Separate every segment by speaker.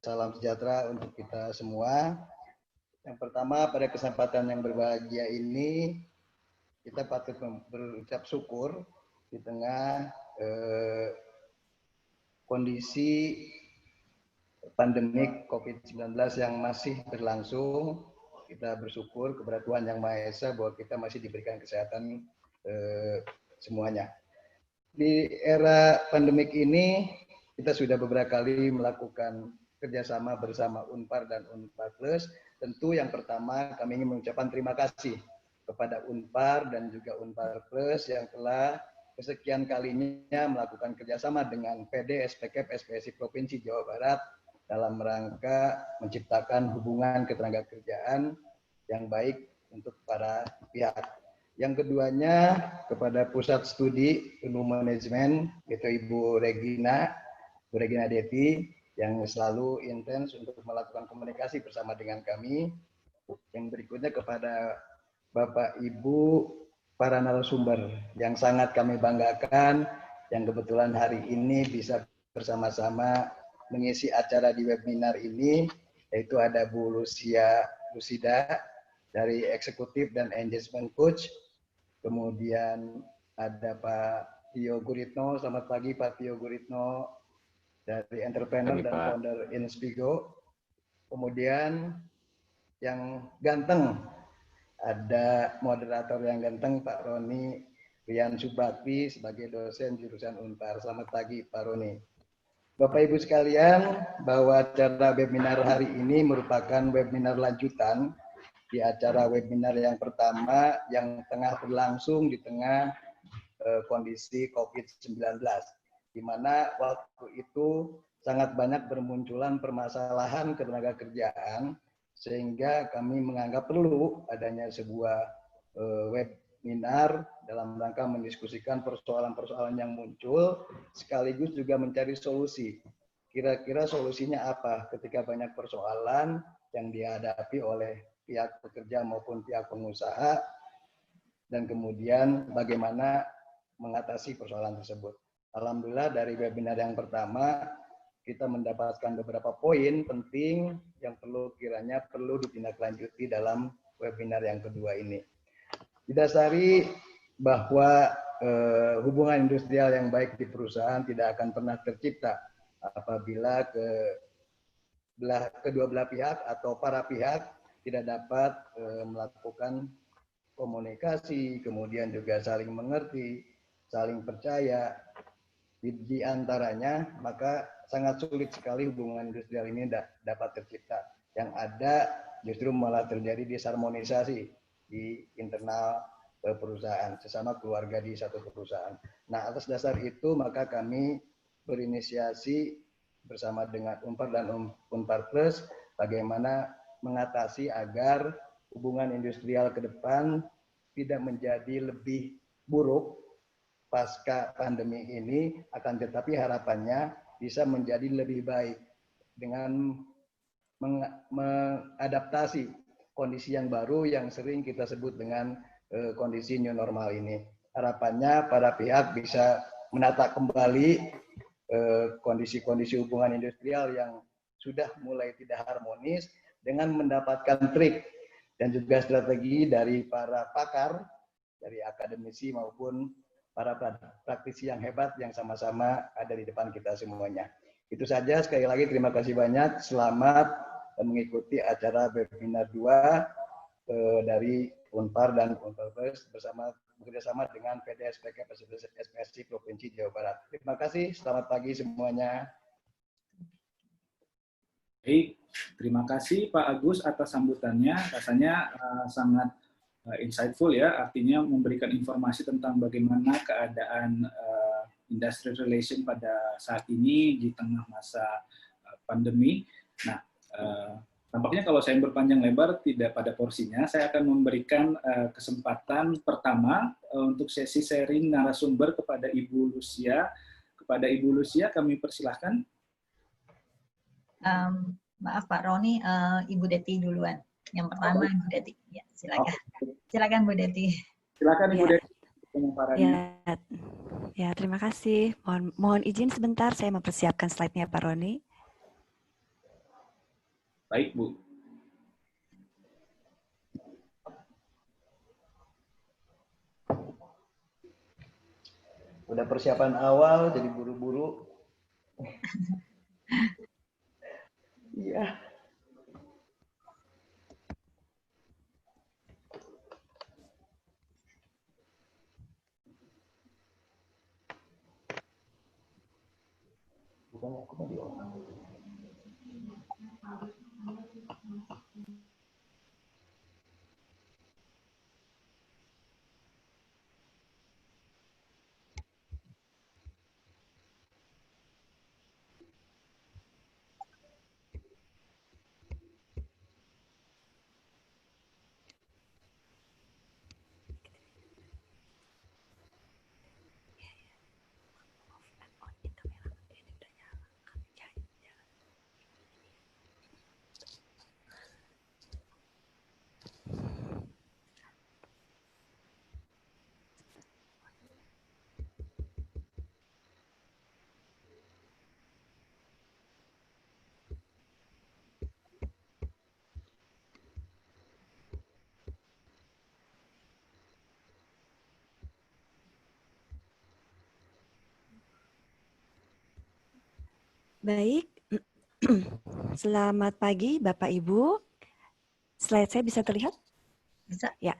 Speaker 1: salam sejahtera untuk kita semua. Yang pertama, pada kesempatan yang berbahagia ini, kita patut berucap syukur di tengah kondisi pandemik COVID-19 yang masih berlangsung. Kita bersyukur kepada Tuhan Yang Maha Esa bahwa kita masih diberikan kesehatan semuanya. Di era pandemik ini, kita sudah beberapa kali melakukan kerjasama bersama Unpar dan Unpar Plus. Tentu yang pertama kami ingin mengucapkan terima kasih kepada Unpar dan juga Unpar Plus yang telah kesekian kalinya melakukan kerjasama dengan PD, SPKP, SPSI Provinsi Jawa Barat dalam rangka menciptakan hubungan ketenagakerjaan yang baik untuk para pihak. Yang keduanya kepada Pusat Studi Ilmu Manajemen, yaitu Ibu Regina Devi, yang selalu intens untuk melakukan komunikasi bersama dengan kami. Yang berikutnya kepada Bapak Ibu para narasumber yang sangat kami banggakan, yang kebetulan hari ini bisa bersama-sama mengisi acara di webinar ini, yaitu ada Bu Lucida dari Eksekutif dan Engagement Coach. Kemudian ada Pak Tio Guritno, selamat pagi Pak Tio Guritno dari Entrepreneur dan Founder Inspigo. Kemudian yang ganteng, ada moderator yang ganteng Pak Roni Rian Subakti sebagai dosen jurusan Unpar. Selamat pagi Pak Roni. Bapak Ibu sekalian, bahwa acara webinar hari ini merupakan webinar lanjutan di acara webinar yang pertama yang tengah berlangsung di tengah kondisi COVID-19, di mana waktu itu sangat banyak bermunculan permasalahan ketenagakerjaan, sehingga kami menganggap perlu adanya sebuah webinar dalam rangka mendiskusikan persoalan-persoalan yang muncul, sekaligus juga mencari solusi. Kira-kira solusinya apa ketika banyak persoalan yang dihadapi oleh pihak pekerja maupun pihak pengusaha, dan kemudian bagaimana mengatasi persoalan tersebut. Alhamdulillah dari webinar yang pertama kita mendapatkan beberapa poin penting yang kiranya perlu ditindaklanjuti dalam webinar yang kedua ini. Didasari bahwa hubungan industrial yang baik di perusahaan tidak akan pernah tercipta apabila kedua belah pihak atau para pihak tidak dapat melakukan komunikasi, kemudian juga saling mengerti, saling percaya di antaranya, maka sangat sulit sekali hubungan industrial ini dapat tercipta. Yang ada justru malah terjadi disharmonisasi di internal perusahaan, sesama keluarga di satu perusahaan. Nah, atas dasar itu maka kami berinisiasi bersama dengan Unpar dan Unpar Plus bagaimana mengatasi agar hubungan industrial ke depan tidak menjadi lebih buruk pasca pandemi ini, akan tetapi harapannya bisa menjadi lebih baik dengan mengadaptasi kondisi yang baru yang sering kita sebut dengan kondisi new normal ini. Harapannya para pihak bisa menata kembali kondisi-kondisi hubungan industrial yang sudah mulai tidak harmonis dengan mendapatkan trik dan juga strategi dari para pakar, dari akademisi maupun para praktisi yang hebat yang sama-sama ada di depan kita semuanya. Itu saja, sekali lagi terima kasih banyak. Selamat mengikuti acara webinar 2 dari Unpar dan Unpar Plus bekerjasama dengan PD SPSI Provinsi Jawa Barat. Terima kasih, selamat pagi semuanya.
Speaker 2: Baik, terima kasih Pak Agus atas sambutannya. Rasanya sangat insightful ya, artinya memberikan informasi tentang bagaimana keadaan industrial relation pada saat ini di tengah masa pandemi. Nah, tampaknya kalau saya berpanjang lebar tidak pada porsinya, saya akan memberikan kesempatan pertama untuk sesi sharing narasumber kepada Ibu Lucia. Kepada Ibu Lucia kami persilahkan.
Speaker 3: Maaf Pak Roni, Ibu Deti duluan. Yang pertama Ibu Deti. Ya, silakan. Silakan Bu Deti.
Speaker 2: Silakan Ibu Deti.
Speaker 4: Ya, terima kasih. Mohon izin sebentar, saya mempersiapkan slide-nya Pak Roni.
Speaker 2: Baik, Bu.
Speaker 1: Udah persiapan awal, jadi buru-buru. Iya. Bukan aku mau diolah.
Speaker 4: Baik, selamat pagi Bapak Ibu. Slide saya bisa terlihat?
Speaker 3: Bisa.
Speaker 4: Ya.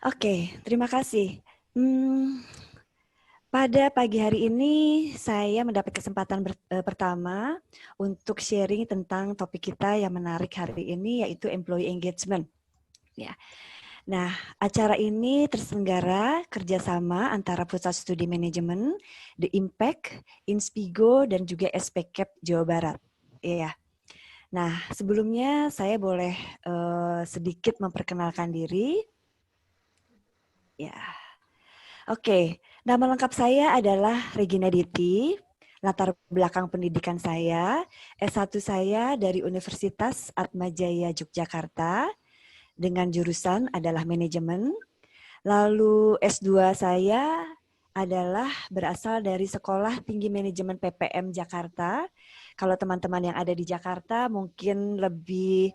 Speaker 4: Oke, terima kasih. Pada pagi hari ini saya mendapat kesempatan pertama untuk sharing tentang topik kita yang menarik hari ini, yaitu employee engagement. Ya. Nah, acara ini terselenggara kerjasama antara Pusat Studi Manajemen, The Impact, Inspigo, dan juga SPCAP Jawa Barat. Iya. Nah, sebelumnya saya boleh sedikit memperkenalkan diri. Ya. Oke, nama lengkap saya adalah Regina Diti. Latar belakang pendidikan saya, S1 saya dari Universitas Atmajaya Yogyakarta, dengan jurusan adalah manajemen. Lalu S2 saya adalah berasal dari Sekolah Tinggi Manajemen PPM Jakarta. Kalau teman-teman yang ada di Jakarta mungkin lebih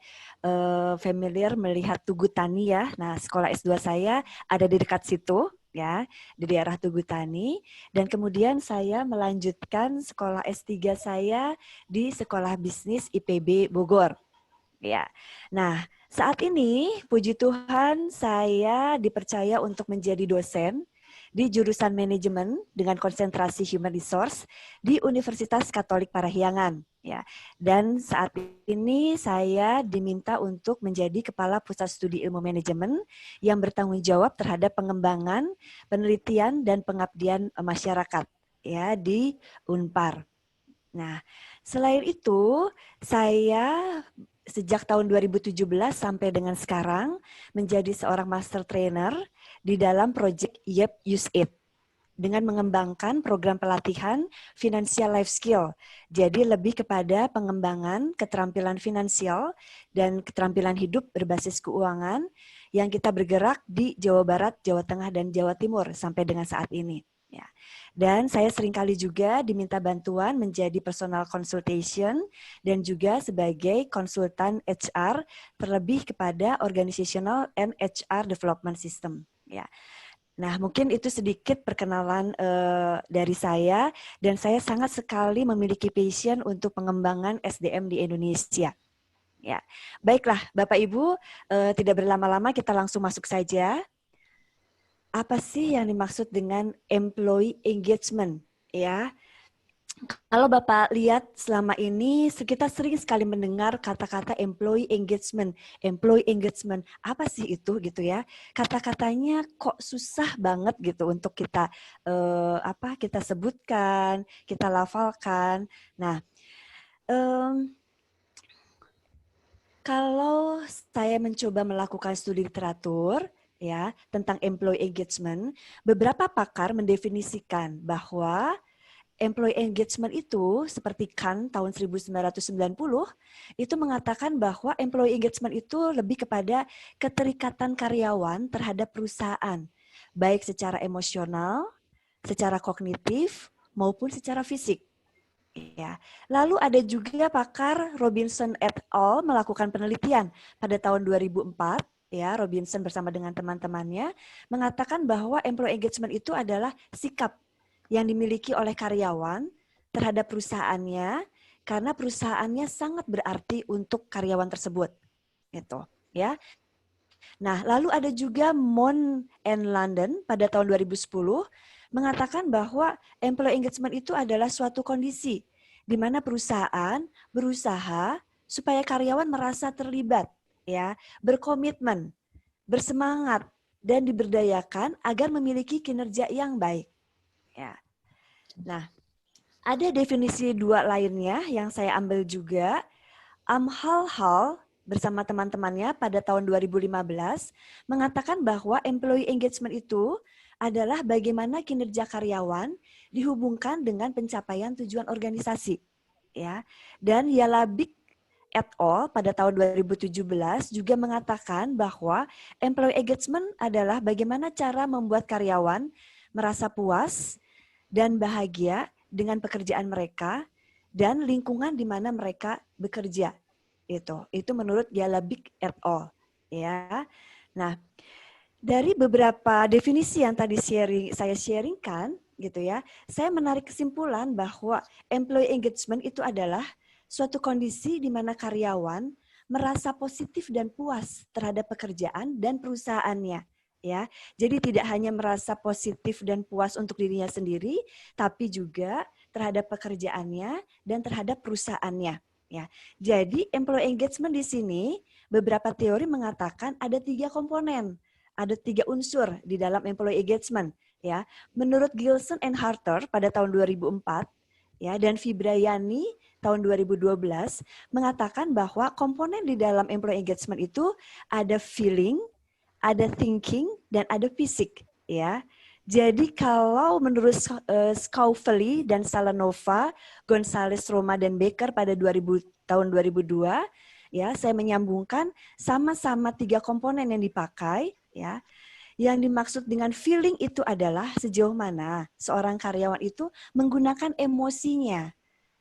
Speaker 4: familiar melihat Tugu Tani ya. Nah, sekolah S2 saya ada di dekat situ ya, di daerah Tugu Tani. Dan kemudian saya melanjutkan sekolah S3 saya di Sekolah Bisnis IPB Bogor. Ya. Nah, saat ini puji Tuhan saya dipercaya untuk menjadi dosen di jurusan manajemen dengan konsentrasi human resource di Universitas Katolik Parahyangan. Ya. Dan saat ini saya diminta untuk menjadi Kepala Pusat Studi Ilmu Manajemen yang bertanggung jawab terhadap pengembangan, penelitian, dan pengabdian masyarakat ya di Unpar. Nah, selain itu saya sejak tahun 2017 sampai dengan sekarang menjadi seorang master trainer di dalam project YEP Use It dengan mengembangkan program pelatihan financial life skill. Jadi lebih kepada pengembangan keterampilan finansial dan keterampilan hidup berbasis keuangan yang kita bergerak di Jawa Barat, Jawa Tengah, dan Jawa Timur sampai dengan saat ini. Ya. Dan saya seringkali juga diminta bantuan menjadi personal consultation dan juga sebagai konsultan HR terlebih kepada organizational and HR development system. Ya. Nah, mungkin itu sedikit perkenalan dari saya dan saya sangat sekali memiliki passion untuk pengembangan SDM di Indonesia. Ya, baiklah Bapak Ibu, tidak berlama-lama kita langsung masuk saja. Apa sih yang dimaksud dengan employee engagement? Ya, kalau Bapak lihat selama ini kita sering sekali mendengar kata-kata employee engagement. Employee engagement, apa sih itu gitu ya? Kata-katanya kok susah banget gitu untuk kita kita sebutkan, kita lafalkan. Nah, kalau saya mencoba melakukan studi literatur ya tentang employee engagement, beberapa pakar mendefinisikan bahwa employee engagement itu seperti Kahn tahun 1990 itu mengatakan bahwa employee engagement itu lebih kepada keterikatan karyawan terhadap perusahaan, baik secara emosional, secara kognitif maupun secara fisik. Ya. Lalu ada juga pakar Robinson et al. Melakukan penelitian pada tahun 2004, ya, Robinson bersama dengan teman-temannya mengatakan bahwa employee engagement itu adalah sikap yang dimiliki oleh karyawan terhadap perusahaannya karena perusahaannya sangat berarti untuk karyawan tersebut. Gitu, ya. Nah, lalu ada juga Mon and London pada tahun 2010 mengatakan bahwa employee engagement itu adalah suatu kondisi di mana perusahaan berusaha supaya karyawan merasa terlibat, ya, berkomitmen, bersemangat, dan diberdayakan agar memiliki kinerja yang baik. Ya. Nah, ada definisi dua lainnya yang saya ambil juga. Amhal Hall bersama teman-temannya pada tahun 2015 mengatakan bahwa employee engagement itu adalah bagaimana kinerja karyawan dihubungkan dengan pencapaian tujuan organisasi, ya. Dan Yalabik et al. Pada tahun 2017 juga mengatakan bahwa employee engagement adalah bagaimana cara membuat karyawan merasa puas dan bahagia dengan pekerjaan mereka dan lingkungan di mana mereka bekerja. Itu menurut Yalabik et al. Ya. Nah, dari beberapa definisi yang tadi saya sharingkan, gitu ya, saya menarik kesimpulan bahwa employee engagement itu adalah suatu kondisi di mana karyawan merasa positif dan puas terhadap pekerjaan dan perusahaannya. Ya, jadi tidak hanya merasa positif dan puas untuk dirinya sendiri, tapi juga terhadap pekerjaannya dan terhadap perusahaannya. Ya, jadi employee engagement di sini beberapa teori mengatakan ada 3 komponen, ada 3 unsur di dalam employee engagement. Ya, menurut Gilson and Harter pada tahun 2004, ya, dan Fibrayani tahun 2012 mengatakan bahwa komponen di dalam employee engagement itu ada feeling, ada thinking, dan ada fisik, ya. Jadi kalau menurut Scaufeli dan Salanova, Gonzalez, Roma, dan Baker pada tahun 2002, ya, saya menyambungkan sama-sama 3 komponen yang dipakai, ya. Yang dimaksud dengan feeling itu adalah sejauh mana seorang karyawan itu menggunakan emosinya,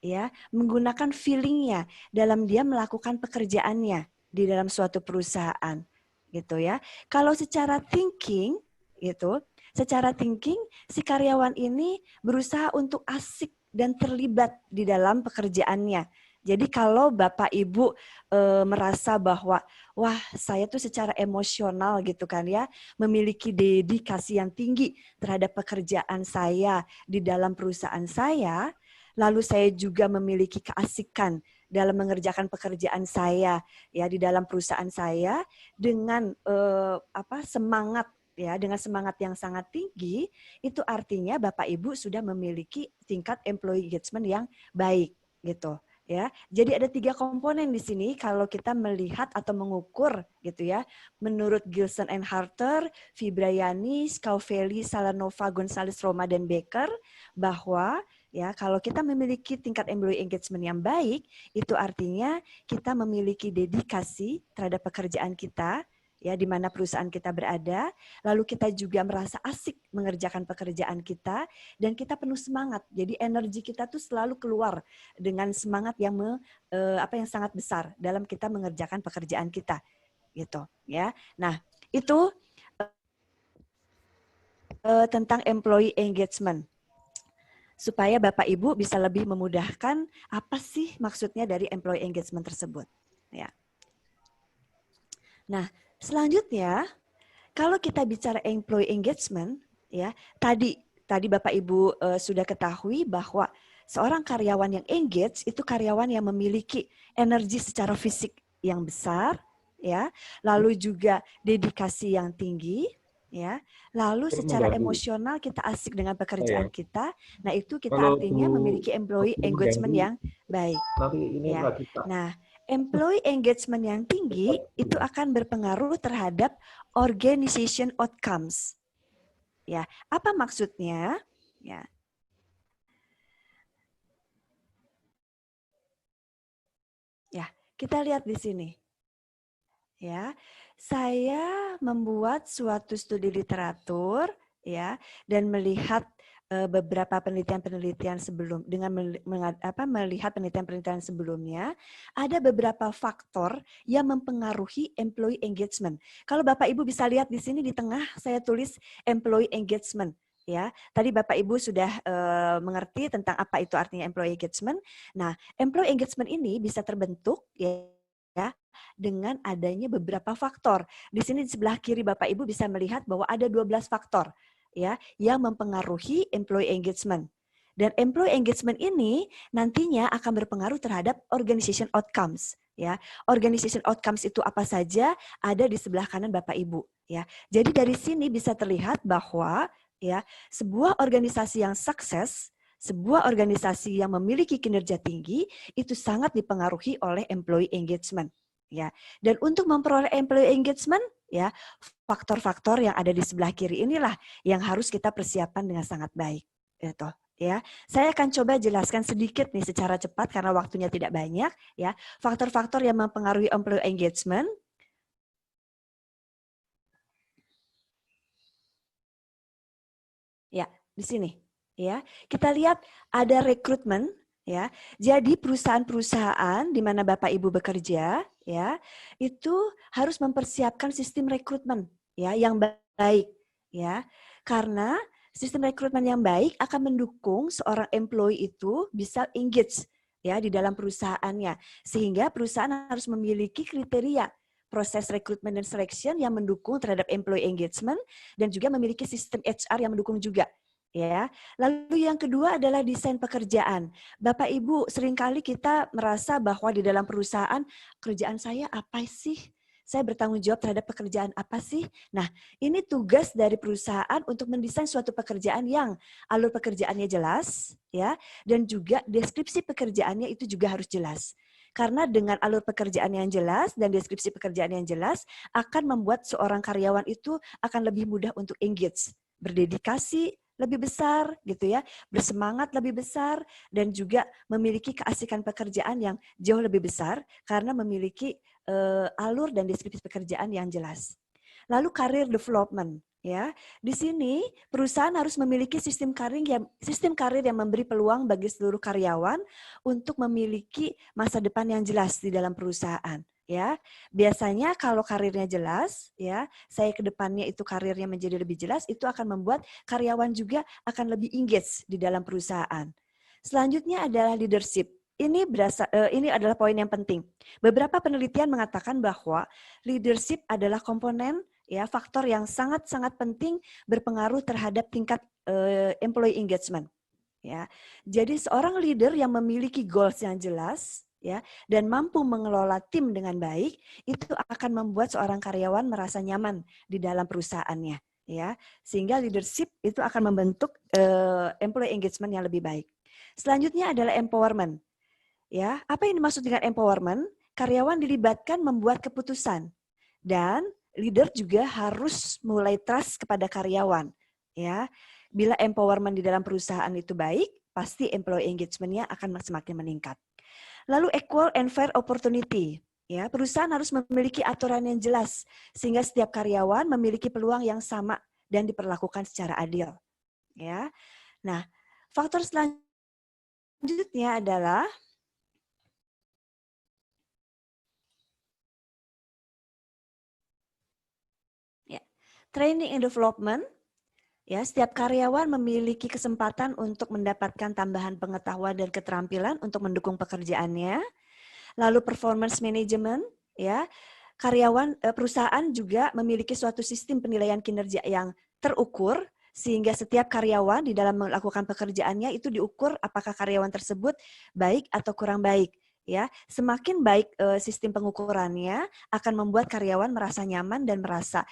Speaker 4: ya, menggunakan feelingnya dalam dia melakukan pekerjaannya di dalam suatu perusahaan, gitu ya. Kalau secara thinking, gitu, secara thinking si karyawan ini berusaha untuk asik dan terlibat di dalam pekerjaannya. Jadi kalau Bapak Ibu merasa bahwa wah saya tuh secara emosional gitu kan ya, memiliki dedikasi yang tinggi terhadap pekerjaan saya di dalam perusahaan saya, lalu saya juga memiliki keasikan dalam mengerjakan pekerjaan saya ya di dalam perusahaan saya dengan semangat ya, dengan semangat yang sangat tinggi, itu artinya Bapak Ibu sudah memiliki tingkat employee engagement yang baik gitu. Ya, jadi ada 3 komponen di sini kalau kita melihat atau mengukur gitu ya. Menurut Gilson and Harter, Fibrayani, Scaufeli, Salanova, Gonzalez, Roma, dan Baker, bahwa ya kalau kita memiliki tingkat employee engagement yang baik, itu artinya kita memiliki dedikasi terhadap pekerjaan kita, ya di mana perusahaan kita berada, lalu kita juga merasa asik mengerjakan pekerjaan kita dan kita penuh semangat. Jadi energi kita tuh selalu keluar dengan semangat yang yang sangat besar dalam kita mengerjakan pekerjaan kita, gitu ya. Nah, itu tentang employee engagement. Supaya Bapak Ibu bisa lebih memudahkan apa sih maksudnya dari employee engagement tersebut, ya. Nah, selanjutnya, kalau kita bicara employee engagement, ya tadi Bapak Ibu sudah ketahui bahwa seorang karyawan yang engage itu karyawan yang memiliki energi secara fisik yang besar, ya, lalu juga dedikasi yang tinggi, ya, lalu secara emosional kita asik dengan pekerjaan kita. Nah itu kita artinya memiliki employee engagement yang baik. Ya. Nah, employee engagement yang tinggi itu akan berpengaruh terhadap organization outcomes. Ya, apa maksudnya? Ya. Ya, kita lihat di sini. Ya, saya membuat suatu studi literatur ya dan melihat beberapa penelitian-penelitian sebelum dengan melihat penelitian-penelitian sebelumnya, ada beberapa faktor yang mempengaruhi employee engagement. Kalau Bapak Ibu bisa lihat di sini di tengah saya tulis employee engagement. Ya, tadi Bapak Ibu sudah mengerti tentang apa itu artinya employee engagement. Nah, employee engagement ini bisa terbentuk ya dengan adanya beberapa faktor. Di sini di sebelah kiri Bapak Ibu bisa melihat bahwa ada 12 faktor ya yang mempengaruhi employee engagement. Dan employee engagement ini nantinya akan berpengaruh terhadap organization outcomes ya. Organization outcomes itu apa saja ada di sebelah kanan Bapak Ibu ya. Jadi dari sini bisa terlihat bahwa ya sebuah organisasi yang sukses, sebuah organisasi yang memiliki kinerja tinggi itu sangat dipengaruhi oleh employee engagement ya. Dan untuk memperoleh employee engagement ya, faktor-faktor yang ada di sebelah kiri inilah yang harus kita persiapkan dengan sangat baik gitu ya. Saya akan coba jelaskan sedikit nih secara cepat karena waktunya tidak banyak ya. Faktor-faktor yang mempengaruhi employee engagement. Ya, di sini ya. Kita lihat ada rekrutmen ya. Jadi perusahaan-perusahaan di mana Bapak Ibu bekerja ya, itu harus mempersiapkan sistem rekrutmen ya yang baik ya. Karena sistem rekrutmen yang baik akan mendukung seorang employee itu bisa engage ya di dalam perusahaannya. Sehingga perusahaan harus memiliki kriteria proses rekrutmen dan selection yang mendukung terhadap employee engagement dan juga memiliki sistem HR yang mendukung juga. Ya, lalu yang kedua adalah desain pekerjaan. Bapak Ibu, seringkali kita merasa bahwa di dalam perusahaan kerjaan saya apa sih? Saya bertanggung jawab terhadap pekerjaan apa sih? Nah, ini tugas dari perusahaan untuk mendesain suatu pekerjaan yang alur pekerjaannya jelas, ya, dan juga deskripsi pekerjaannya itu juga harus jelas. Karena dengan alur pekerjaan yang jelas dan deskripsi pekerjaan yang jelas akan membuat seorang karyawan itu akan lebih mudah untuk engage, berdedikasi lebih besar gitu ya, bersemangat lebih besar dan juga memiliki keasikan pekerjaan yang jauh lebih besar karena memiliki alur dan deskripsi pekerjaan yang jelas. Lalu career development ya. Di sini perusahaan harus memiliki sistem karir yang memberi peluang bagi seluruh karyawan untuk memiliki masa depan yang jelas di dalam perusahaan. Ya, biasanya kalau karirnya jelas, ya, saya ke depannya itu karirnya menjadi lebih jelas, itu akan membuat karyawan juga akan lebih engage di dalam perusahaan. Selanjutnya adalah leadership. Ini adalah poin yang penting. Beberapa penelitian mengatakan bahwa leadership adalah komponen ya faktor yang sangat-sangat penting berpengaruh terhadap tingkat employee engagement. Ya, jadi seorang leader yang memiliki goals yang jelas ya dan mampu mengelola tim dengan baik itu akan membuat seorang karyawan merasa nyaman di dalam perusahaannya ya sehingga leadership itu akan membentuk employee engagement yang lebih baik. Selanjutnya adalah empowerment ya. Apa yang dimaksud dengan empowerment? Karyawan dilibatkan membuat keputusan dan leader juga harus mulai trust kepada karyawan ya. Bila empowerment di dalam perusahaan itu baik pasti employee engagement-nya akan semakin meningkat. Lalu equal and fair opportunity. Ya, perusahaan harus memiliki aturan yang jelas sehingga setiap karyawan memiliki peluang yang sama dan diperlakukan secara adil. Ya. Nah, faktor selanjutnya adalah ya, training and development. Ya, setiap karyawan memiliki kesempatan untuk mendapatkan tambahan pengetahuan dan keterampilan untuk mendukung pekerjaannya. Lalu performance management, ya, perusahaan juga memiliki suatu sistem penilaian kinerja yang terukur sehingga setiap karyawan di dalam melakukan pekerjaannya itu diukur apakah karyawan tersebut baik atau kurang baik. Ya, semakin baik sistem pengukurannya akan membuat karyawan merasa nyaman dan merasa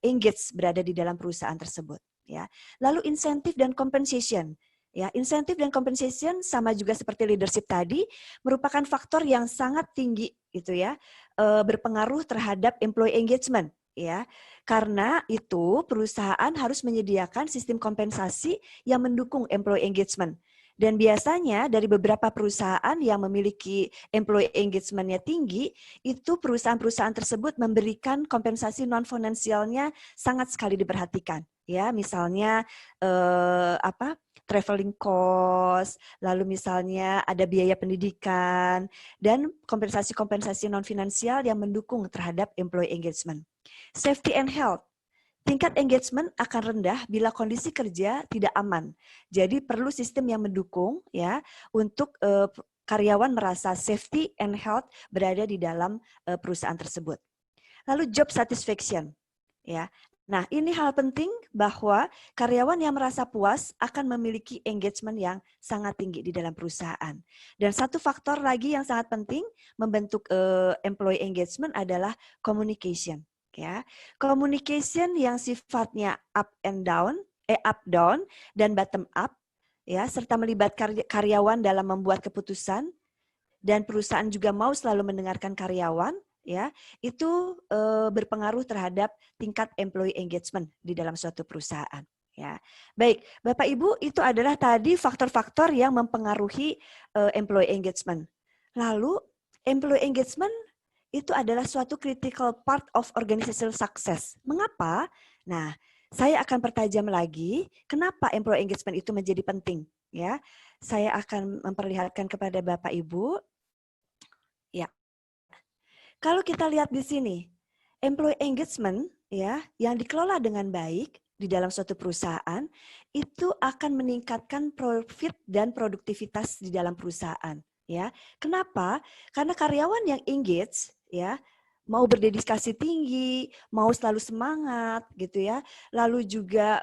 Speaker 4: engage berada di dalam perusahaan tersebut. Ya, lalu insentif dan compensation. Ya, insentif dan compensation sama juga seperti leadership tadi merupakan faktor yang sangat tinggi gitu ya, berpengaruh terhadap employee engagement ya. Karena itu perusahaan harus menyediakan sistem kompensasi yang mendukung employee engagement. Dan biasanya dari beberapa perusahaan yang memiliki employee engagement-nya tinggi, itu perusahaan-perusahaan tersebut memberikan kompensasi non-finansialnya sangat sekali diperhatikan. Ya, misalnya traveling cost, lalu misalnya ada biaya pendidikan, dan kompensasi-kompensasi non-finansial yang mendukung terhadap employee engagement. Safety and health. Tingkat engagement akan rendah bila kondisi kerja tidak aman. Jadi perlu sistem yang mendukung ya untuk karyawan merasa safety and health berada di dalam perusahaan tersebut. Lalu job satisfaction. Ya. Nah, ini hal penting bahwa karyawan yang merasa puas akan memiliki engagement yang sangat tinggi di dalam perusahaan. Dan satu faktor lagi yang sangat penting membentuk employee engagement adalah communication. Ya, communication yang sifatnya up down dan bottom up, ya, serta melibatkan karyawan dalam membuat keputusan dan perusahaan juga mau selalu mendengarkan karyawan. Ya, itu berpengaruh terhadap tingkat employee engagement di dalam suatu perusahaan. Ya, baik, Bapak Ibu, itu adalah tadi faktor-faktor yang mempengaruhi employee engagement. Lalu, employee engagement itu adalah suatu critical part of organizational success. Mengapa? Nah, saya akan pertajam lagi kenapa employee engagement itu menjadi penting. Ya, saya akan memperlihatkan kepada Bapak Ibu. Ya. Kalau kita lihat di sini, employee engagement ya yang dikelola dengan baik di dalam suatu perusahaan itu akan meningkatkan profit dan produktivitas di dalam perusahaan ya. Kenapa? Karena karyawan yang engage ya mau berdedikasi tinggi, mau selalu semangat gitu ya. Lalu juga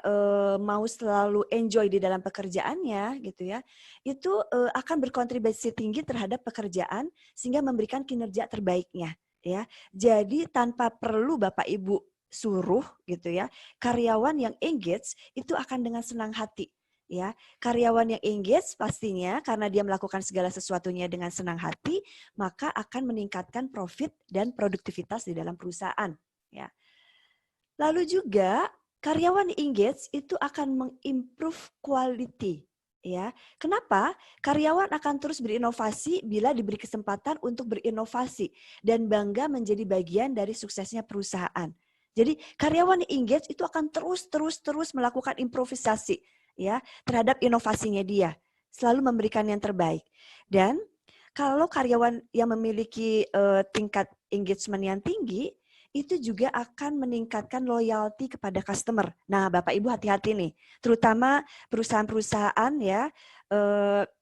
Speaker 4: mau selalu enjoy di dalam pekerjaannya gitu ya. Itu akan berkontribusi tinggi terhadap pekerjaan sehingga memberikan kinerja terbaiknya. Ya, jadi tanpa perlu Bapak Ibu suruh gitu ya, karyawan yang engage itu akan dengan senang hati. Ya, karyawan yang engage pastinya karena dia melakukan segala sesuatunya dengan senang hati, maka akan meningkatkan profit dan produktivitas di dalam perusahaan. Ya. Lalu juga karyawan engage itu akan mengimprove quality. Ya, kenapa? Karyawan akan terus berinovasi bila diberi kesempatan untuk berinovasi dan bangga menjadi bagian dari suksesnya perusahaan. Jadi karyawan engage itu akan terus melakukan improvisasi ya terhadap inovasinya dia, selalu memberikan yang terbaik. Dan kalau karyawan yang memiliki tingkat engagement yang tinggi itu juga akan meningkatkan loyalty kepada customer. Nah, Bapak Ibu hati-hati nih, terutama perusahaan-perusahaan ya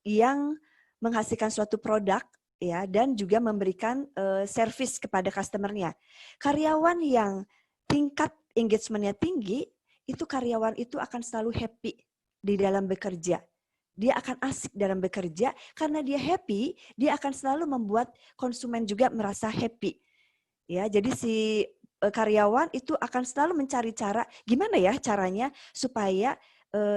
Speaker 4: yang menghasilkan suatu produk ya dan juga memberikan service kepada customernya. Karyawan yang tingkat engagement-nya tinggi, itu karyawan itu akan selalu happy di dalam bekerja. Dia akan asik dalam bekerja karena dia happy, dia akan selalu membuat konsumen juga merasa happy. Ya, jadi si karyawan itu akan selalu mencari cara gimana ya caranya supaya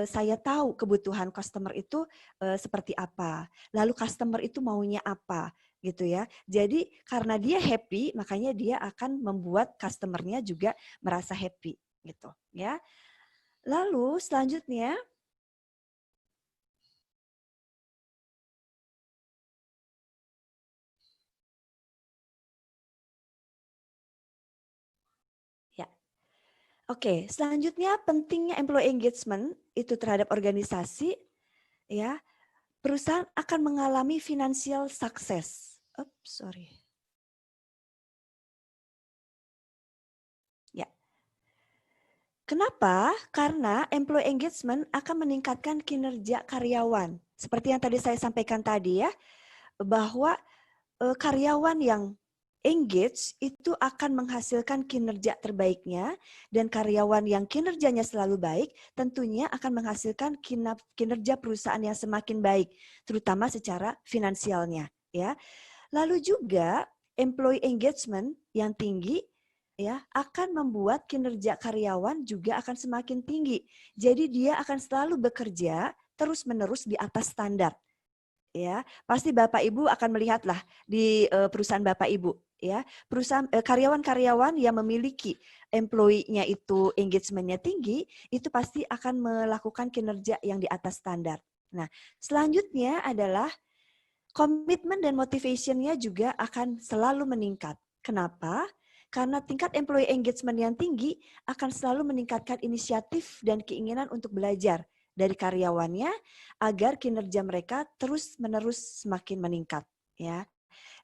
Speaker 4: saya tahu kebutuhan customer itu seperti apa. Lalu customer itu maunya apa gitu ya. Jadi karena dia happy, makanya dia akan membuat customernya juga merasa happy gitu ya. Lalu selanjutnya Oke, selanjutnya pentingnya employee engagement itu terhadap organisasi, ya. Perusahaan akan mengalami financial success. Ya. Kenapa? Karena employee engagement akan meningkatkan kinerja karyawan. Seperti yang tadi saya sampaikan tadi ya, bahwa karyawan yang engage itu akan menghasilkan kinerja terbaiknya dan karyawan yang kinerjanya selalu baik tentunya akan menghasilkan kinerja perusahaan yang semakin baik terutama secara finansialnya ya. Lalu juga employee engagement yang tinggi ya akan membuat kinerja karyawan juga akan semakin tinggi. Jadi dia akan selalu bekerja terus-menerus di atas standar. Ya, pasti Bapak Ibu akan melihatlah di perusahaan Bapak Ibu ya, perusahaan karyawan-karyawan yang memiliki employee-nya itu engagement-nya tinggi, itu pasti akan melakukan kinerja yang di atas standar. Nah, selanjutnya adalah komitmen dan motivation-nya juga akan selalu meningkat. Kenapa? Karena tingkat employee engagement yang tinggi akan selalu meningkatkan inisiatif dan keinginan untuk belajar dari karyawannya agar kinerja mereka terus-menerus semakin meningkat, ya.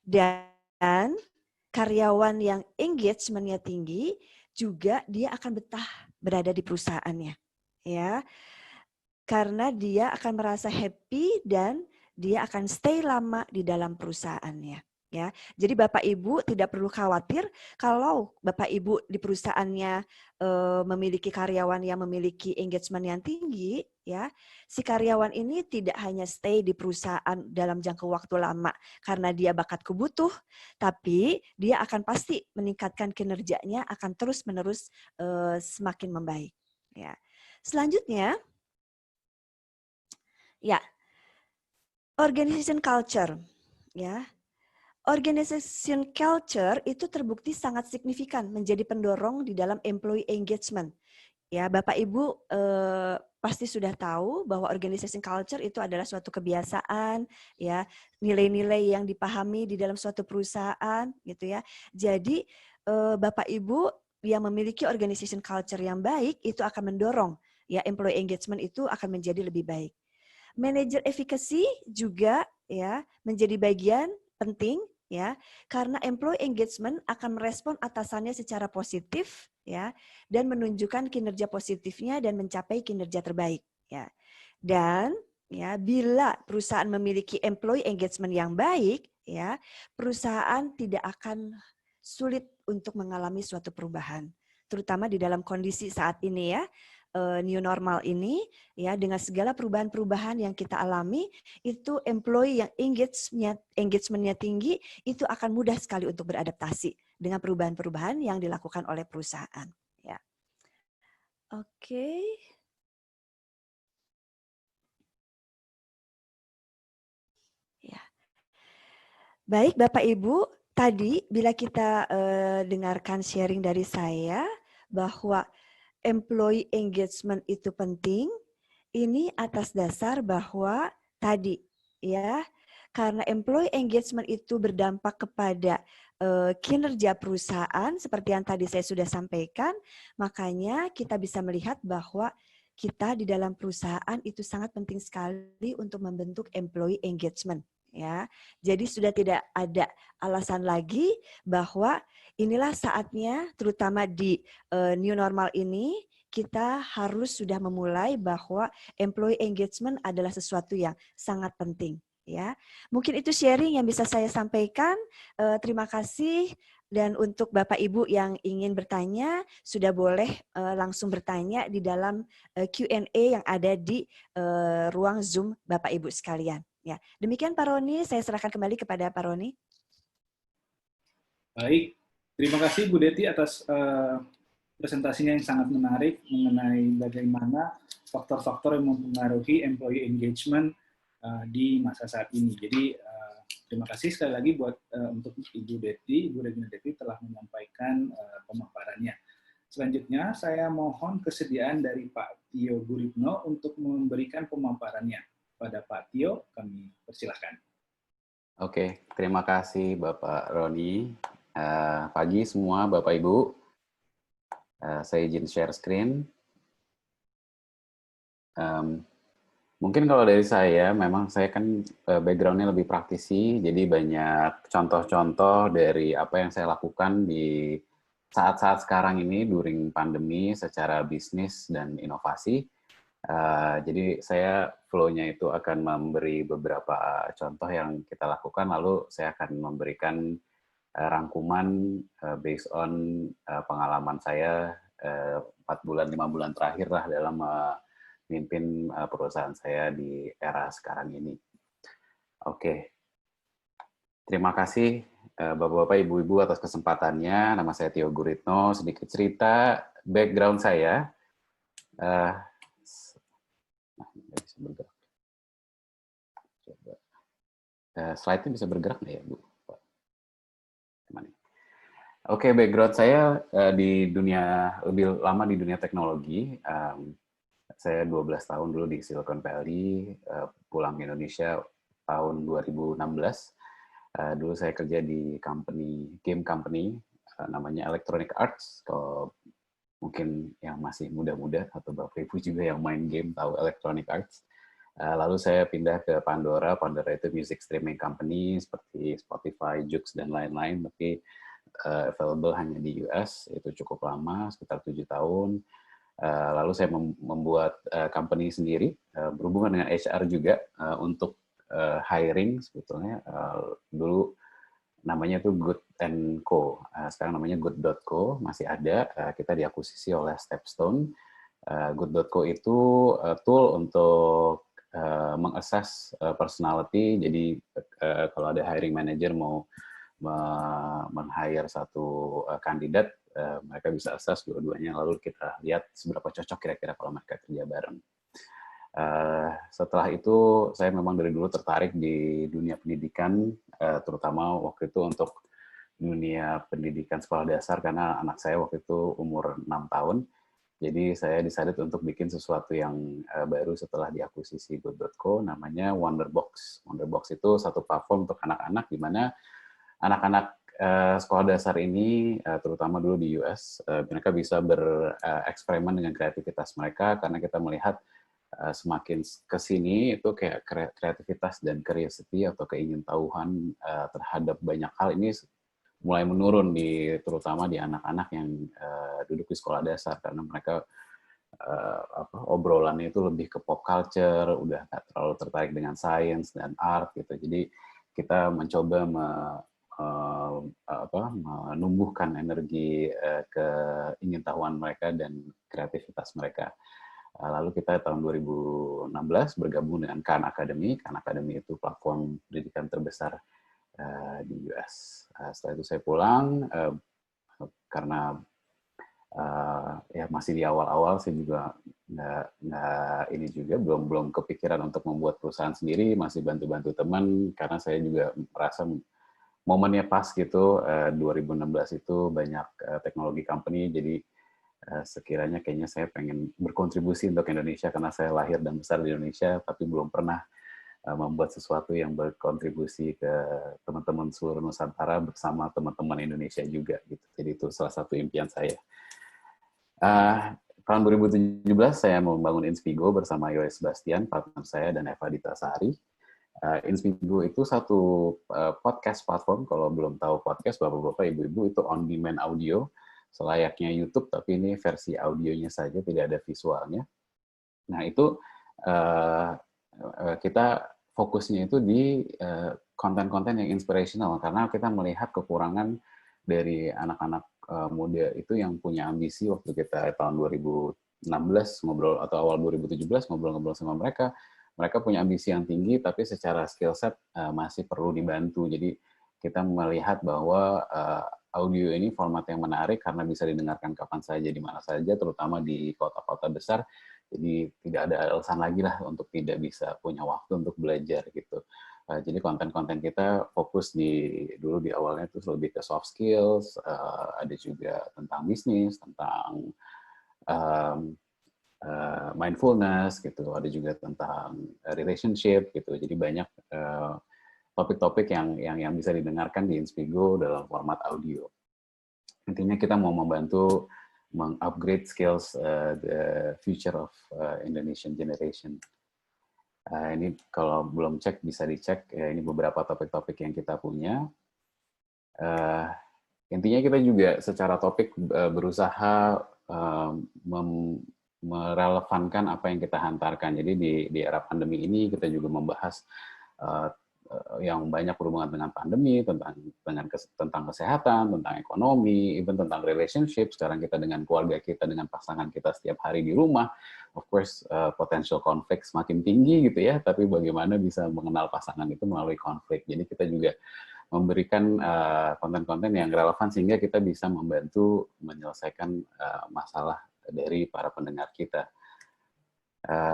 Speaker 4: Dan karyawan yang engagement-nya tinggi juga dia akan betah berada di perusahaannya, ya. Karena dia akan merasa happy dan dia akan stay lama di dalam perusahaannya. Ya, jadi Bapak Ibu tidak perlu khawatir kalau Bapak Ibu di perusahaannya memiliki karyawan yang memiliki engagement yang tinggi, ya, si karyawan ini tidak hanya stay di perusahaan dalam jangka waktu lama karena dia bakat kebutuh, tapi dia akan pasti meningkatkan kinerjanya akan terus-menerus semakin membaik. Ya, selanjutnya, ya, organization culture, ya. Organization culture itu terbukti sangat signifikan menjadi pendorong di dalam employee engagement. Ya, Bapak Ibu pasti sudah tahu bahwa organization culture itu adalah suatu kebiasaan, ya, nilai-nilai yang dipahami di dalam suatu perusahaan, gitu ya. Jadi Bapak Ibu yang memiliki organization culture yang baik itu akan mendorong ya employee engagement itu akan menjadi lebih baik. Manager efficacy juga ya menjadi bagian penting ya karena employee engagement akan merespon atasannya secara positif ya dan menunjukkan kinerja positifnya dan mencapai kinerja terbaik ya. Dan ya bila perusahaan memiliki employee engagement yang baik ya, perusahaan tidak akan sulit untuk mengalami suatu perubahan, terutama di dalam kondisi saat ini ya. New normal ini ya dengan segala perubahan-perubahan yang kita alami itu employee yang engagementnya tinggi itu akan mudah sekali untuk beradaptasi dengan perubahan-perubahan yang dilakukan oleh perusahaan ya. Oke. Ya. Baik Bapak Ibu, tadi bila kita dengarkan sharing dari saya bahwa employee engagement itu penting, ini atas dasar bahwa tadi ya, karena employee engagement itu berdampak kepada kinerja perusahaan seperti yang tadi saya sudah sampaikan, makanya kita bisa melihat bahwa kita di dalam perusahaan itu sangat penting sekali untuk membentuk employee engagement ya. Jadi sudah tidak ada alasan lagi bahwa inilah saatnya terutama di new normal ini kita harus sudah memulai bahwa employee engagement adalah sesuatu yang sangat penting ya. Mungkin itu sharing yang bisa saya sampaikan. Terima kasih dan untuk Bapak Ibu yang ingin bertanya sudah boleh langsung bertanya di dalam Q&A yang ada di ruang Zoom Bapak Ibu sekalian. Ya, demikian Pak Roni, saya serahkan kembali kepada Pak Roni.
Speaker 2: Baik, terima kasih Bu Deti atas presentasinya yang sangat menarik mengenai bagaimana faktor-faktor yang mempengaruhi employee engagement di masa saat ini. Jadi terima kasih sekali lagi buat untuk Ibu Deti, Ibu Regina Deti telah menyampaikan pemaparannya. Selanjutnya saya mohon kesediaan dari Pak Tio Guritno untuk memberikan pemaparannya. Pada Pak Tio, kami persilahkan.
Speaker 5: Oke, terima kasih Bapak Roni. Pagi semua Bapak Ibu. Saya izin share screen. Mungkin kalau dari saya, memang saya kan background-nya lebih praktisi, jadi banyak contoh-contoh dari apa yang saya lakukan di saat-saat sekarang ini, during pandemi, secara bisnis dan inovasi. Jadi saya flow-nya itu akan memberi beberapa contoh yang kita lakukan, lalu saya akan memberikan rangkuman based on pengalaman saya 4 bulan, 5 bulan terakhir lah dalam memimpin perusahaan saya di era sekarang ini. Oke. Terima kasih Bapak-Bapak, Ibu-Ibu atas kesempatannya. Nama saya Tio Guritno. Sedikit cerita background saya. Bisa bergerak. Coba. Slide-nya bisa bergerak nggak ya, Bu? Oke, background saya di dunia, lebih lama di dunia teknologi. Saya 12 tahun dulu di Silicon Valley, pulang ke Indonesia tahun 2016. Dulu saya kerja di game company, namanya Electronic Arts. Kalau mungkin yang masih muda-muda atau Bapak Ibu juga yang main game tahu Electronic Arts. Lalu saya pindah ke Pandora. Pandora itu music streaming company seperti Spotify, Joox, dan lain-lain, tapi available hanya di US. Itu cukup lama, sekitar 7 tahun. Lalu saya membuat company sendiri, berhubungan dengan HR juga, untuk hiring sebetulnya. Dulu namanya tuh Good & Co. Sekarang namanya Good.co, masih ada. Kita diakuisisi oleh Stepstone. Good.co itu tool untuk mengassess personality. Jadi kalau ada hiring manager mau men-hire satu kandidat, mereka bisa assess dua-duanya, lalu kita lihat seberapa cocok kira-kira kalau mereka kerja bareng. Setelah itu, saya memang dari dulu tertarik di dunia pendidikan, terutama waktu itu untuk dunia pendidikan sekolah dasar, karena anak saya waktu itu umur 6 tahun. Jadi saya decided untuk bikin sesuatu yang baru setelah diakuisisi Good.co, namanya Wonderbox. Wonderbox itu satu platform untuk anak-anak, di mana anak-anak sekolah dasar ini, terutama dulu di US, mereka bisa bereksperimen dengan kreativitas mereka, karena kita melihat semakin ke sini itu kayak kreativitas dan curiosity atau keingintahuan terhadap banyak hal ini mulai menurun, terutama di anak-anak yang duduk di sekolah dasar, karena mereka obrolannya itu lebih ke pop culture, udah nggak terlalu tertarik dengan sains dan art gitu. Jadi kita mencoba menumbuhkan energi keingintahuan mereka dan kreativitas mereka. Lalu kita tahun 2016 bergabung dengan Khan Academy. Khan Academy itu platform pendidikan terbesar di US. Setelah itu saya pulang, karena ya masih di awal-awal, saya juga belum kepikiran untuk membuat perusahaan sendiri, masih bantu-bantu teman, karena saya juga merasa momennya pas gitu. 2016 itu banyak teknologi company, jadi sekiranya kayaknya saya pengen berkontribusi untuk Indonesia, karena saya lahir dan besar di Indonesia, tapi belum pernah membuat sesuatu yang berkontribusi ke teman-teman seluruh Nusantara bersama teman-teman Indonesia juga gitu. Jadi itu salah satu impian saya. Tahun 2017 saya membangun Inspigo bersama Yoes Bastian, partner saya, dan Eva Dita Sari. Inspigo itu satu podcast platform. Kalau belum tahu podcast, bapak-bapak, ibu-ibu, itu on demand audio, selayaknya YouTube, tapi ini versi audionya saja, tidak ada visualnya. Nah itu kita fokusnya itu di konten-konten yang inspirational, karena kita melihat kekurangan dari anak-anak muda itu yang punya ambisi. Waktu kita tahun 2016 ngobrol, atau awal 2017 ngobrol-ngobrol sama mereka punya ambisi yang tinggi, tapi secara skill set masih perlu dibantu. Jadi kita melihat bahwa audio ini format yang menarik karena bisa didengarkan kapan saja, di mana saja, terutama di kota-kota besar. Jadi tidak ada alasan lagi lah untuk tidak bisa punya waktu untuk belajar gitu. Jadi konten-konten kita fokus dulu di awalnya itu lebih ke soft skills, ada juga tentang bisnis, tentang mindfulness gitu, ada juga tentang relationship gitu. Jadi banyak topik-topik yang bisa didengarkan di Inspigo dalam format audio. Intinya kita mau membantu meng-upgrade skills the future of Indonesian generation. Ini kalau belum cek bisa dicek. Ini beberapa topik-topik yang kita punya. Intinya kita juga secara topik berusaha merelevankan apa yang kita hantarkan. Jadi di era pandemi ini kita juga membahas yang banyak berhubungan dengan pandemi, tentang kesehatan, tentang ekonomi, even tentang relationship. Sekarang kita dengan keluarga kita, dengan pasangan kita setiap hari di rumah, of course potential konflik semakin tinggi gitu ya, tapi bagaimana bisa mengenal pasangan itu melalui konflik. Jadi kita juga memberikan konten-konten yang relevan sehingga kita bisa membantu menyelesaikan masalah dari para pendengar kita.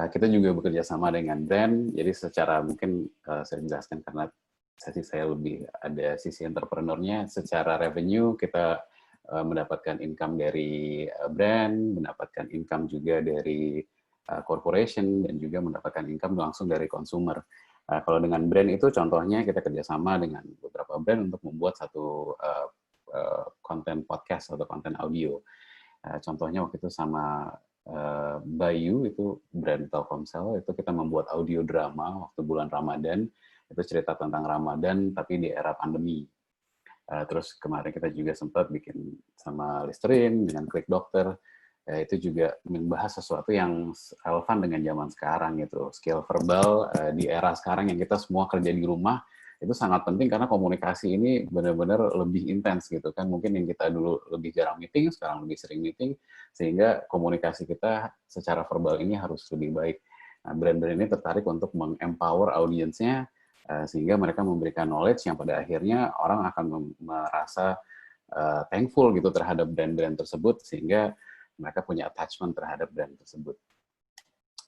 Speaker 5: Kita juga bekerja sama dengan brand, jadi secara mungkin saya jelaskan karena saya lebih ada sisi entrepreneurnya. Secara revenue kita mendapatkan income dari brand, mendapatkan income juga dari corporation, dan juga mendapatkan income langsung dari consumer. Kalau dengan brand itu contohnya kita kerjasama dengan beberapa brand untuk membuat satu konten podcast atau konten audio. Contohnya waktu itu sama Bayu, itu brand Telkomsel, itu kita membuat audio drama waktu bulan Ramadan, itu cerita tentang Ramadan tapi di era pandemi. Terus kemarin kita juga sempat bikin sama Listerine dengan Klik Dokter, itu juga membahas sesuatu yang relevan dengan zaman sekarang gitu. Skill verbal di era sekarang yang kita semua kerja di rumah, itu sangat penting karena komunikasi ini benar-benar lebih intens gitu kan. Mungkin yang kita dulu lebih jarang meeting, sekarang lebih sering meeting, sehingga komunikasi kita secara verbal ini harus lebih baik. Nah, brand-brand ini tertarik untuk meng-empower audiensnya, sehingga mereka memberikan knowledge yang pada akhirnya orang akan merasa thankful gitu terhadap brand-brand tersebut, sehingga mereka punya attachment terhadap brand tersebut.